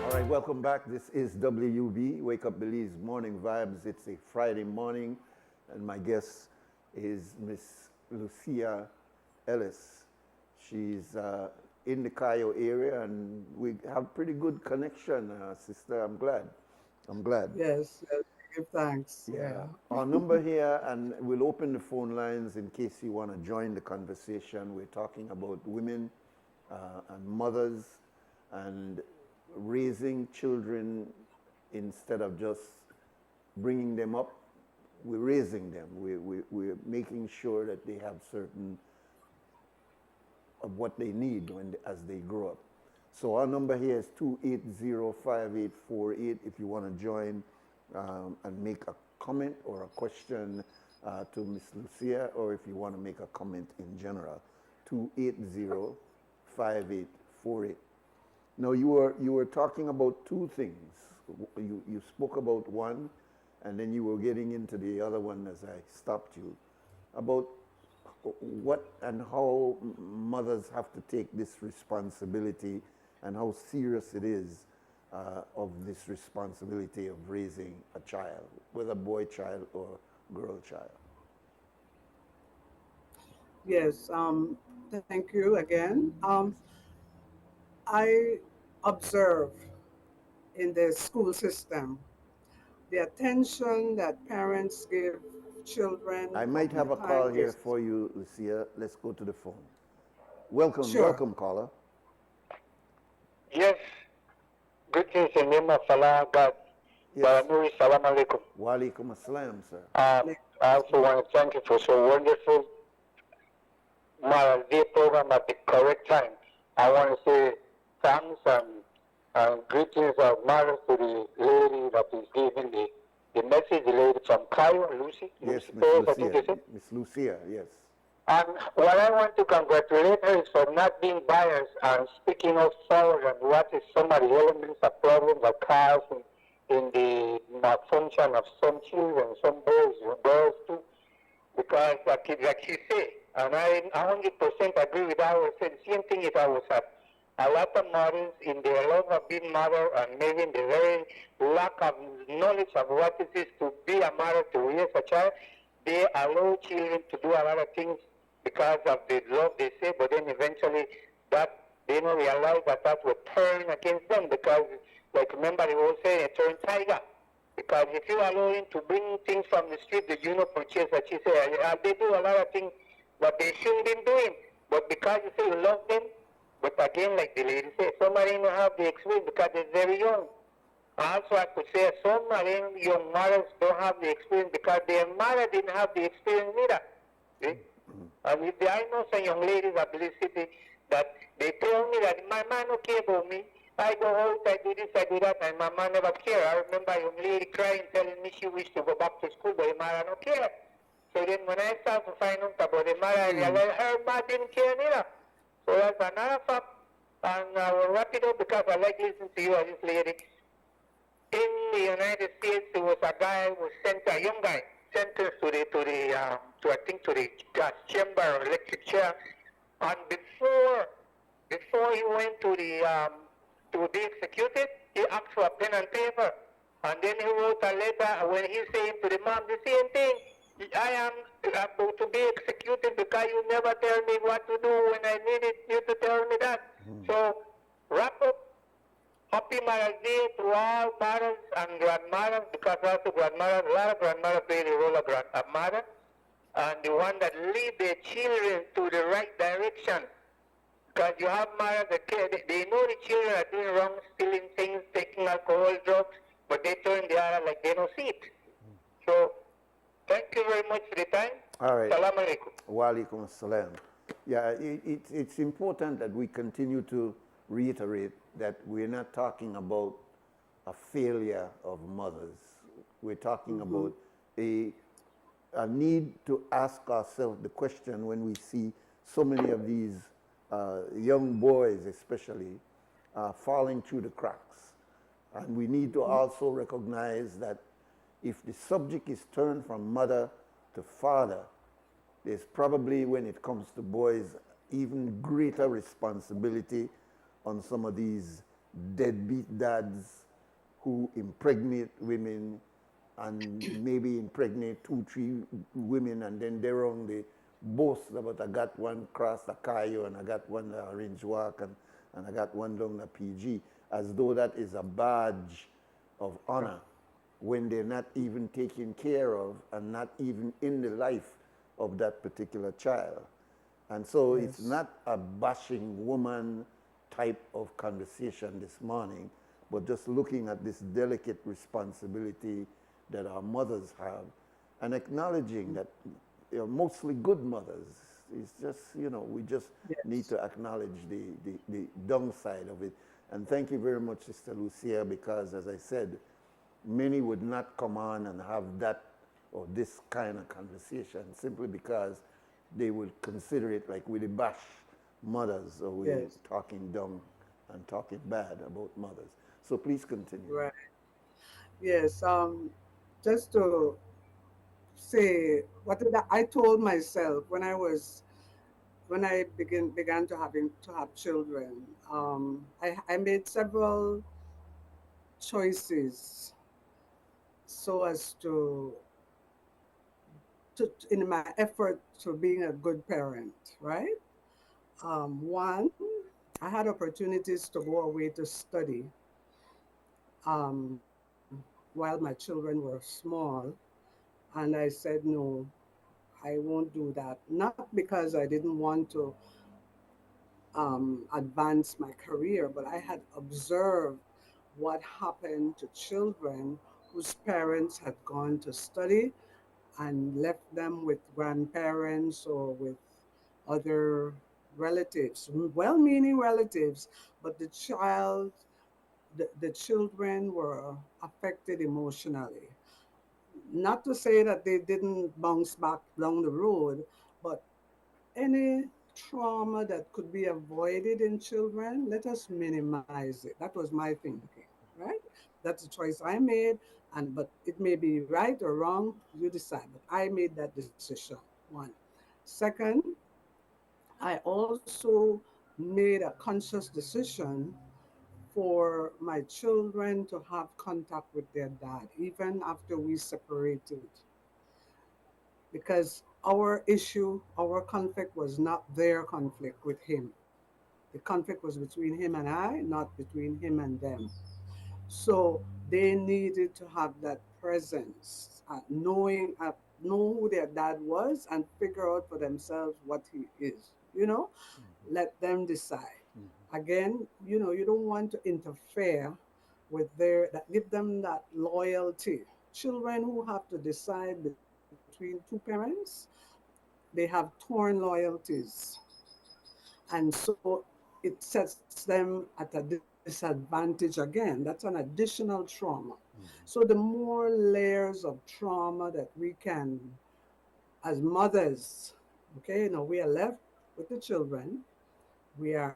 All right, welcome back. This is WUB, Wake Up Belize Morning Vibes. It's a Friday morning, and my guest is Miss Lucia Ellis. She's in the Cayo area, and we have pretty good connection, sister. I'm glad. Yes, yes, give thanks. Yeah. Our number here, and we'll open the phone lines in case you want to join the conversation. We're talking about women and mothers and raising children instead of just bringing them up. We're raising them. We're making sure that they have certain of what they need as they grow up. So our number here is 280-5848 if you want to join and make a comment or a question to Miss Lucia, or if you want to make a comment in general. 280-5848. Now you were talking about two things. You spoke about one, and then you were getting into the other one as I stopped you, about what and how mothers have to take this responsibility and how serious it is of this responsibility of raising a child, whether boy child or girl child. Yes, thank you again. I observe in the school system the attention that parents give children. I might have a call here for you, Lucia. Let's go to the phone. Welcome, Sure. welcome, caller. Yes. Greetings in the name of Allah, God. Yes. Nuri, salam alaikum. Wa alaikum assalam, sir. I also want to thank you for so wonderful Mother's Day program at the correct time. I want to say thanks and greetings of mothers to the lady that is giving the message, the lady from Cairo, Lucy. Yes, Lucy Miss Perez, I think Lucia. you said. Miss Lucia, yes. And what I want to congratulate her is for not being biased and speaking up forward and what is some of the elements of problems that cause in the malfunction of some children, some boys, girls too. Because like you say, and I 100% agree with that. I would say the same thing if I was a lot of mothers in their love of being mother and maybe in the very lack of knowledge of what it is to be a mother, to raise a child, they allow children to do a lot of things because of the love they say, but then eventually that they don't realize that will turn against them because, like remember they will say, a turn tiger. Because if you allow him to bring things from the street that you know purchase, that you say, they do a lot of things that they shouldn't be doing. But because you say you love them, but again, like the lady said, some of them don't have the experience because they're very young. Also, I could say some of them young mothers don't have the experience because their mother didn't have the experience either. See? And I know some young ladies at Belize City that they tell me that my man don't care about me. I go out, I do this, I do that, and my mom never care. I remember a young lady crying, telling me she wished to go back to school, but her mother don't care. So then when I start to find out about the mother, I realized her mother didn't care neither. So that's another fact. And I will wrap it up because I like listening to you as this lady. In the United States, there was a guy who was sent, a young guy, sentenced to the gas chamber or electric chair. And before he went to be executed, he asked for a pen and paper. And then he wrote a letter when he saying to the mom the same thing. I am about to be executed because you never tell me what to do when I needed you to tell me that. So wrap up. Happy Mother's Day to all mothers and grandmothers, because also grandmothers, a lot of grandmothers play the role of grandmother, and the one that lead their children to the right direction. Because you have mothers that care, they know the children are doing wrong, stealing things, taking alcohol, drugs, but they turn the other like they don't see it. So, thank you very much for the time. All right. Salam alaikum. Wa alaikum assalam. Yeah, it's important that we continue to reiterate that we're not talking about a failure of mothers. We're talking about a need to ask ourselves the question when we see so many of these young boys especially falling through the cracks. And we need to also recognize that if the subject is turned from mother to father, there's probably, when it comes to boys, even greater responsibility on some of these deadbeat dads who impregnate women and maybe impregnate 2, 3 women, and then they're on the boast about I got one cross the Cayo and I got one Orange Walk and I got one down the PG, as though that is a badge of honor when they're not even taken care of and not even in the life of that particular child. And so it's not a bashing woman type of conversation this morning, but just looking at this delicate responsibility that our mothers have and acknowledging that mostly good mothers. It's just, we just need to acknowledge the downside of it. And thank you very much, Sister Lucia, because as I said, many would not come on and have that or this kind of conversation simply because they would consider it like we bash mothers or we're talking dumb and talking bad about mothers. So please continue. Right. Yes. Just to say what did I told myself when I began to have children. I made several choices so as to in my effort to being a good parent, right? One, I had opportunities to go away to study um, while my children were small, and I said no, I won't do that. Not because I didn't want to advance my career, but I had observed what happened to children whose parents had gone to study and left them with grandparents or with other relatives, well-meaning relatives, but the children were affected emotionally. Not to say that they didn't bounce back down the road, but any trauma that could be avoided in children, let us minimize it. That was my thinking, right? That's a choice I made, but it may be right or wrong, you decide. But I made that decision, one. Second, I also made a conscious decision for my children to have contact with their dad, even after we separated. Because our conflict was not their conflict with him. The conflict was between him and I, not between him and them. So they needed to have that presence, know who their dad was and figure out for themselves what he is. Let them decide. Again, you don't want to interfere with give them that loyalty. Children who have to decide between two parents, they have torn loyalties. And so it sets them at a disadvantage again. That's an additional trauma. So the more layers of trauma that we can, as mothers, okay, now we are left with the children. We're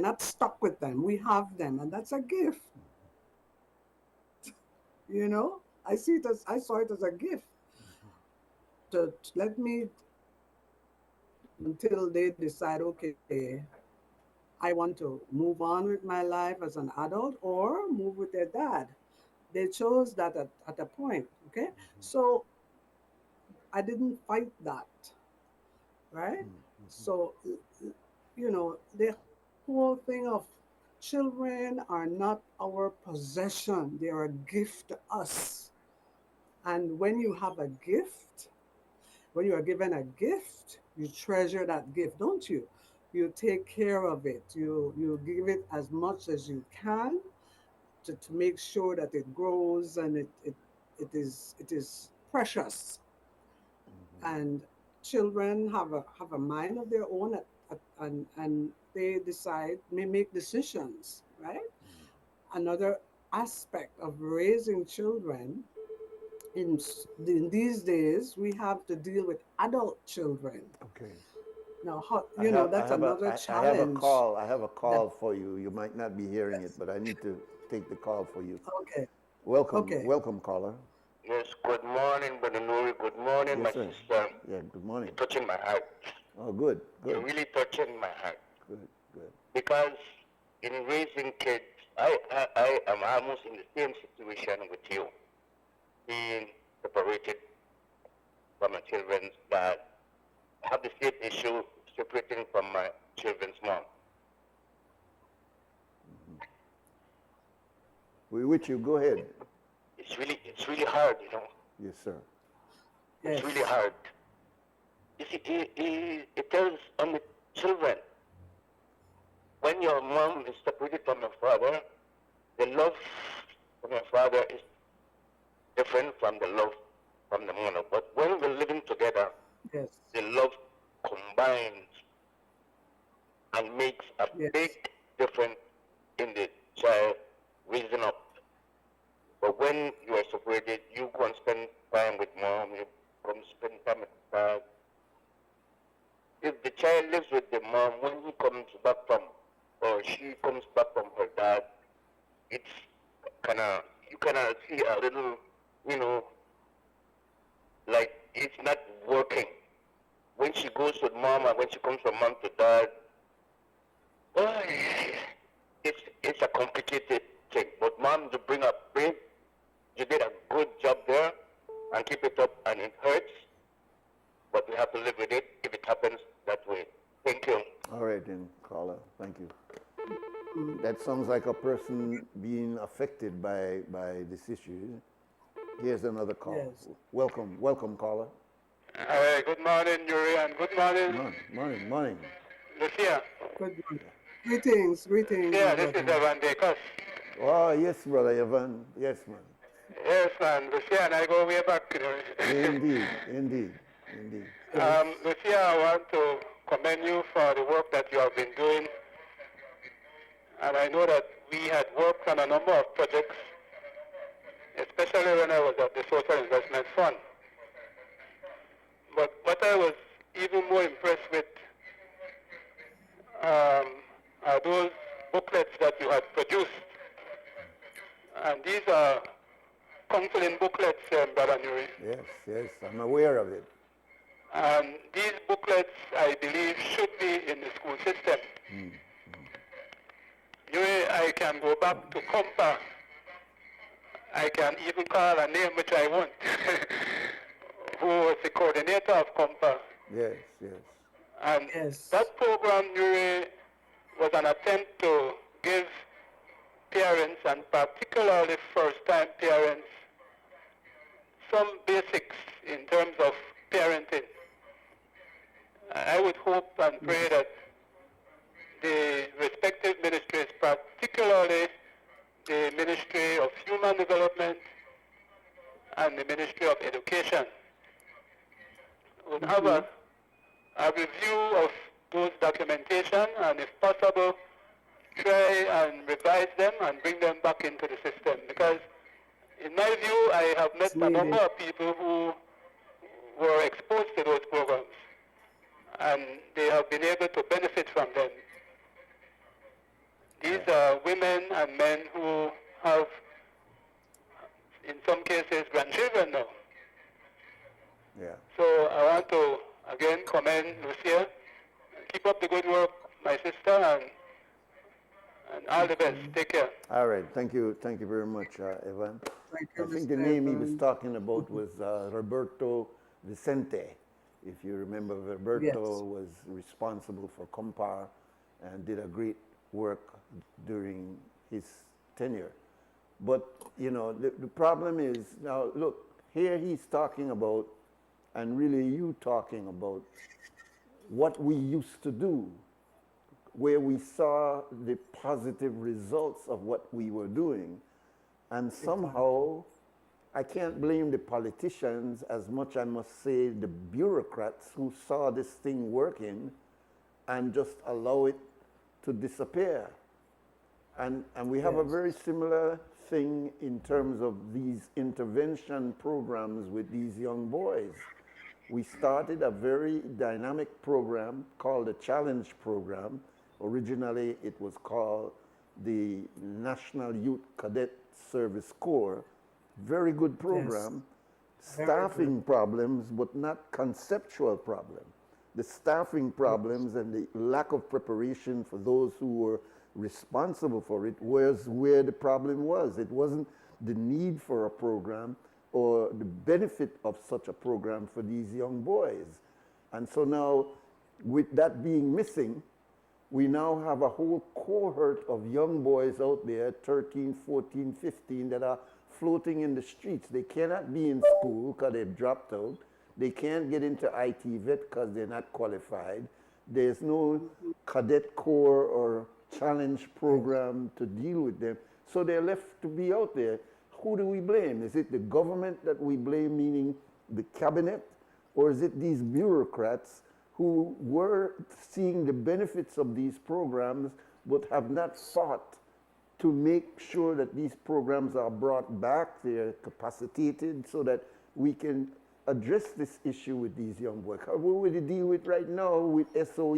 not stuck with them. We have them, and that's a gift. I saw it as a gift to let me until they decide, okay, I want to move on with my life as an adult or move with their dad. They chose that at a point, okay? So I didn't fight that, right? So, the whole thing of children are not our possession, they are a gift to us. And when you have a gift, when you are given a gift, you treasure that gift, don't you? You take care of it. You give it as much as you can to make sure that it grows and it is precious. And children have a mind of their own and they may make decisions, right? Another aspect of raising children in these days, we have to deal with adult children. Okay. Now, that's another challenge. I have a call for you. You might not be hearing it, but I need to take the call for you. Okay. Welcome, caller. Yes, good morning, Brother Nuri. Good morning, my sister. Yeah, good morning. You're touching my heart. Oh, good. You're really touching my heart. Good. Because in raising kids, I am almost in the same situation with you, being separated from my children's dad. I have the same issue separating from my children's mom. We're with you. Go ahead. It's really hard, you know. Yes, sir. It's really hard. You see, it tells on the children. When your mom is separated from your father, the love from your father is different from the love from the mother. But when we're living together, the love combines and makes a big difference in the child raising up. But when you are separated, you go and spend time with mom, you come spend time with dad. If the child lives with the mom, when he comes back from, or she comes back from her dad, it's you see a little, you know, like it's not working. When she goes with mom and when she comes from mom to dad, it's a complicated thing. But mom, to bring up, you did a good job there and keep it up, and it hurts, but we have to live with it if it happens that way. Thank you. All right then, caller. Thank you. That sounds like a person being affected by this issue. Here's another call. Yes. Welcome, caller. Good morning, Nuri, and good morning. Morning. Lucia. Good morning. Greetings. Yeah, this is Evan Dacus. Oh, yes, brother Evan. Yes, man. Yes, man. Lucia and I go way back, you know. Indeed. Lucia, I want to commend you for the work that you have been doing. And I know that we had worked on a number of projects, especially when I was at the Social Investment Fund. But what I was even more impressed with are those booklets that you had produced. And these are counseling booklets, Brother Nuri. Yes, I'm aware of it. And these booklets, I believe, should be in the school system. Nuri, I can go back to Compa. I can even call a name which I want, who was the coordinator of Compa. Yes. And that program, Nuri, was an attempt to give parents, and particularly first-time parents, some basics in terms of parenting. I would hope and pray that the respective ministries, particularly the Ministry of Human Development and the Ministry of Education, would have a review of those documentation, and if possible, try and revise them and bring them back into the system. Because in my view, I have met a number of people who were exposed to those programs, and they have been able to benefit from them. These are women and men who have, in some cases, grandchildren now. Yeah. So I want to again commend Lucia. Keep up the good work, my sister, and all the best. Take care. All right. Thank you very much, Evan. Thank you, I think the name he was talking about was Roberto Vicente. If you remember, Roberto was responsible for Compar and did a great work during his tenure. But, you know, the problem is, now look, here he's talking about, and really you talking about, what we used to do, where we saw the positive results of what we were doing. And somehow, I can't blame the politicians as much I must say the bureaucrats who saw this thing working and just allow it to disappear. And we have a very similar thing in terms of these intervention programs with these young boys. We started a very dynamic program called the Challenge Program. Originally, it was called the National Youth Cadet Service Corps. Very good program. Staffing problems, but not conceptual problems. The staffing problems and the lack of preparation for those who were responsible for it was where the problem was. It wasn't the need for a program or the benefit of such a program for these young boys. And so now, with that being missing, we now have a whole cohort of young boys out there, 13, 14, 15, that are floating in the streets. They cannot be in school because they've dropped out. They can't get into IT vet because they're not qualified. There's no cadet corps or challenge program to deal with them. So they're left to be out there. Who do we blame? Is it the government that we blame, meaning the cabinet? Or is it these bureaucrats who were seeing the benefits of these programs but have not fought to make sure that these programs are brought back, they're capacitated so that we can address this issue with these young boys? What we deal with right now with SOE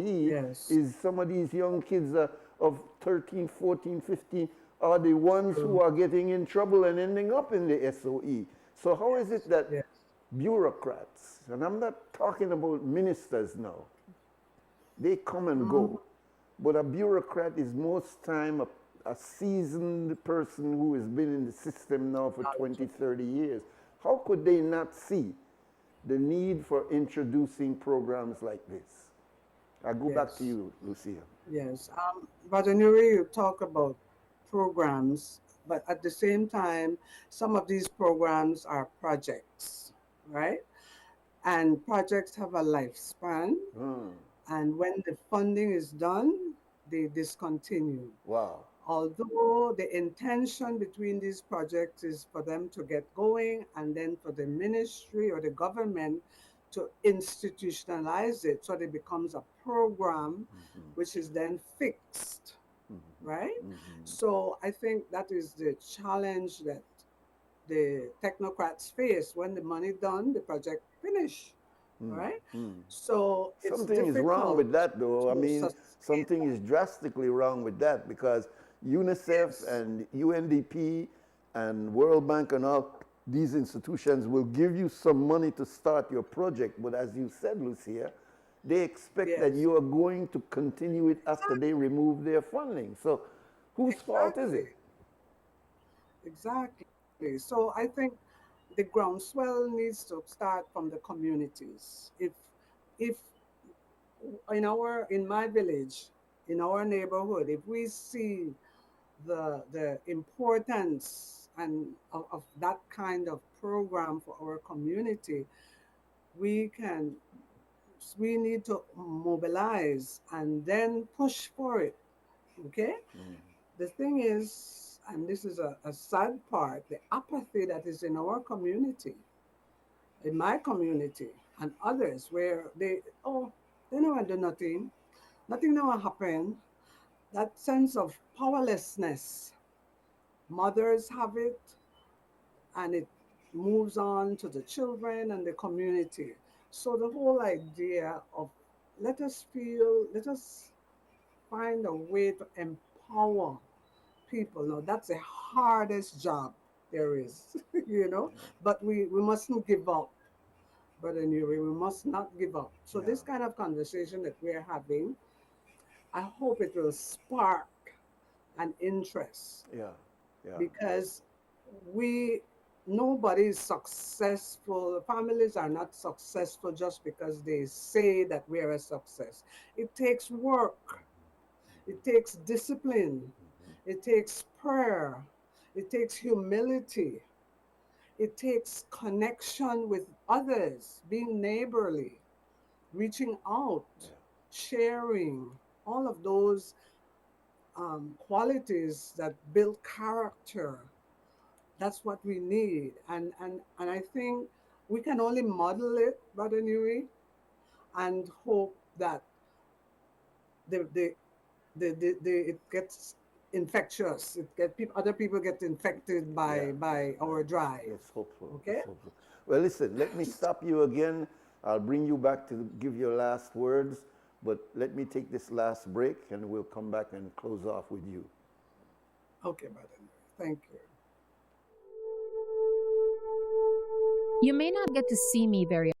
is some of these young kids of 13, 14, 15 are the ones who are getting in trouble and ending up in the SOE. So how is it that bureaucrats, and I'm not talking about ministers now, they come and go, but a bureaucrat is most time a seasoned person who has been in the system now for 20, 30 years. How could they not see the need for introducing programs like this? I'll go back to you, Lucia. Yes. Brother Nuri, you talk about programs, but at the same time, some of these programs are projects, right? And projects have a lifespan. And when the funding is done, they discontinue. Wow. Although the intention between these projects is for them to get going and then for the ministry or the government to institutionalize it so that it becomes a program which is then fixed, right? So I think that is the challenge that the technocrats face. When the money done, the project finish, right? So it's something is wrong with that, though. I mean, something is drastically wrong with that, because UNICEF and UNDP and World Bank and all these institutions will give you some money to start your project, but as you said, Lucia, they expect that you are going to continue it after they remove their funding. So whose fault is it? Exactly. So I think the groundswell needs to start from the communities. If in my village, in our neighborhood, if we see the importance of that kind of program for our community, we need to mobilize and then push for it. Okay? The thing is, and this is a sad part, the apathy that is in our community, in my community and others, where they never do nothing never happen. That sense of powerlessness, mothers have it, and it moves on to the children and the community. So the whole idea of let us find a way to empower people. Now that's the hardest job there is, but we mustn't give up, Brother Nuri, we must not give up. So this kind of conversation that we're having, I hope it will spark an interest. Because nobody is successful. Families are not successful just because they say that we're a success. It takes work. It takes discipline. It takes prayer. It takes humility. It takes connection with others, being neighborly, reaching out, sharing, all of those qualities that build character. That's what we need. And I think we can only model it, Brother Nuri, and hope that it gets infectious. Other people get infected by our drive. Let's hope so. Okay? Let's hope so. Well, listen, let me stop you again. I'll bring you back to give your last words, but let me take this last break and we'll come back and close off with you. Okay, Brother. Thank you. You may not get to see me very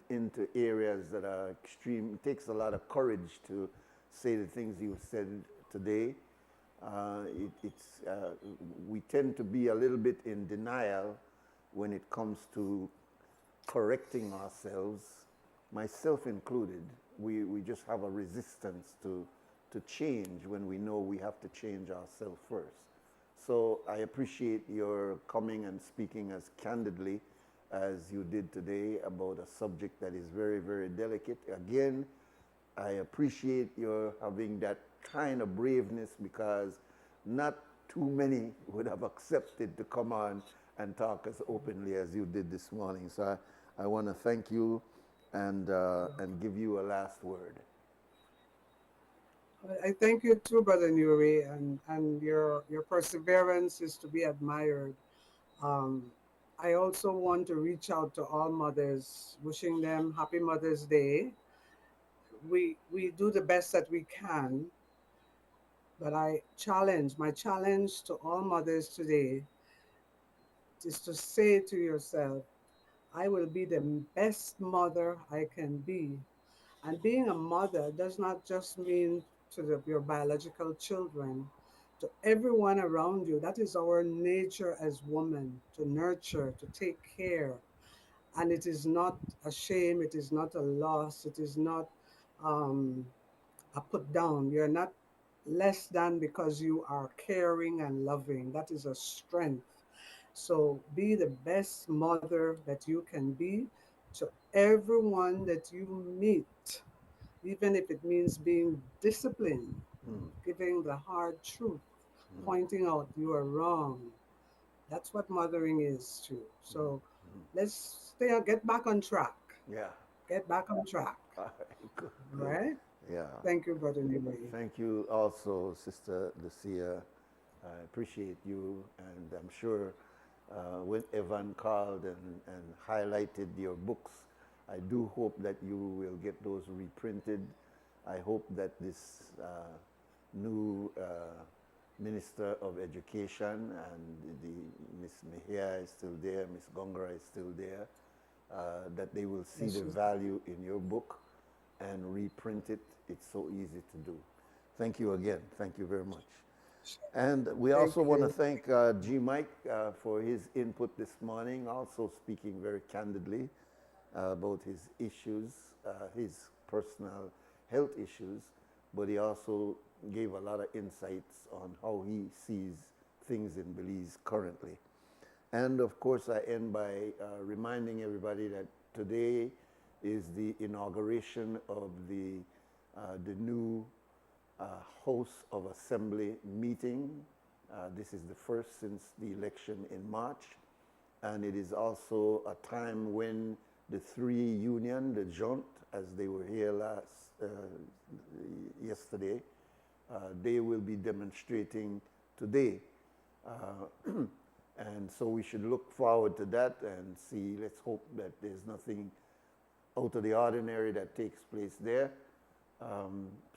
into areas that are extreme. It takes a lot of courage to say the things you said today. We tend to be a little bit in denial when it comes to correcting ourselves, myself included. We just have a resistance to change when we know we have to change ourselves first. So I appreciate your coming and speaking as candidly as you did today about a subject that is very, very delicate. Again, I appreciate your having that kind of braveness, because not too many would have accepted to come on and talk as openly as you did this morning. So I want to thank you and give you a last word. I thank you too, Brother Nuri, and your perseverance is to be admired. I also want to reach out to all mothers, wishing them Happy Mother's Day. We do the best that we can, but my challenge to all mothers today is to say to yourself, I will be the best mother I can be. And being a mother does not just mean to your biological children, to everyone around you. That is our nature as women, to nurture, to take care. And it is not a shame, it is not a loss, it is not a put down. You're not less than because you are caring and loving. That is a strength. So be the best mother that you can be to everyone that you meet, even if it means being disciplined, giving the hard truth, pointing out you are wrong. That's what mothering is too. So let's get back on track. Yeah. Get back on track. Good. Right? Yeah. Thank you, Brother Nuri. Thank you also, Sister Lucia. I appreciate you, and I'm sure when Evan called and highlighted your books, I do hope that you will get those reprinted. I hope that this new Minister of Education, and Miss Mejia is still there, Miss Gongora is still there, that they will see the value in your book and reprint it. It's so easy to do. Thank you again. Thank you very much. And we also want to thank G. Mike for his input this morning, also speaking very candidly about his issues, his personal health issues, but he also gave a lot of insights on how he sees things in Belize currently. And of course, I end by reminding everybody that today is the inauguration of the new House of Assembly meeting. This is the first since the election in March, and it is also a time when the three union, the Joint, as they were here yesterday, they will be demonstrating today. And so we should look forward to that and see, let's hope that there's nothing out of the ordinary that takes place there.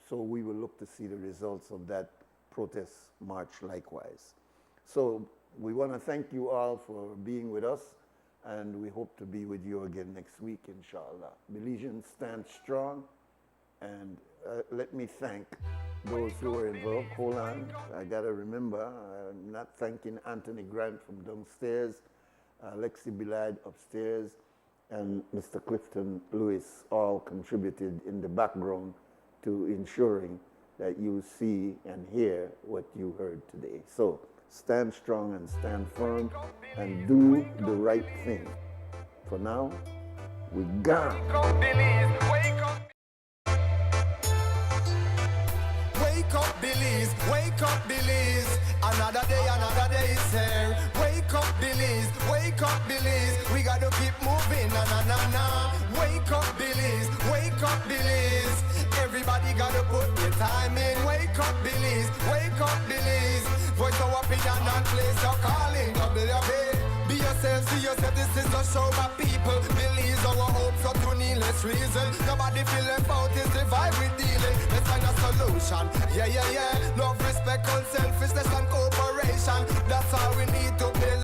So we will look to see the results of that protest march likewise. So we want to thank you all for being with us, and we hope to be with you again next week, inshallah. Belizeans, stand strong, and let me thank those who were involved. Hold on, I gotta remember, I'm not thanking Anthony Grant from downstairs, Lexi Bilad upstairs, and Mr. Clifton Lewis all contributed in the background to ensuring that you see and hear what you heard today. So stand strong and stand firm and do the right thing. For now, we gone. Wake up, Belize, wake up, Belize. Another day is here. Wake up, Belize, wake up, Belize. We gotta keep moving, na na na na. Wake up, Belize, wake up, Belize. Everybody gotta put your time in. Wake up, Belize, wake up, Belize. Voice our opinion and place your calling. Be yourself, see yourself, this is a show of people. Belize our hopes are to needless reason. Nobody feel left out, is the vibe we dealing. Let's find a solution. Yeah. Love, respect, unselfishness and cooperation. That's all we need to build.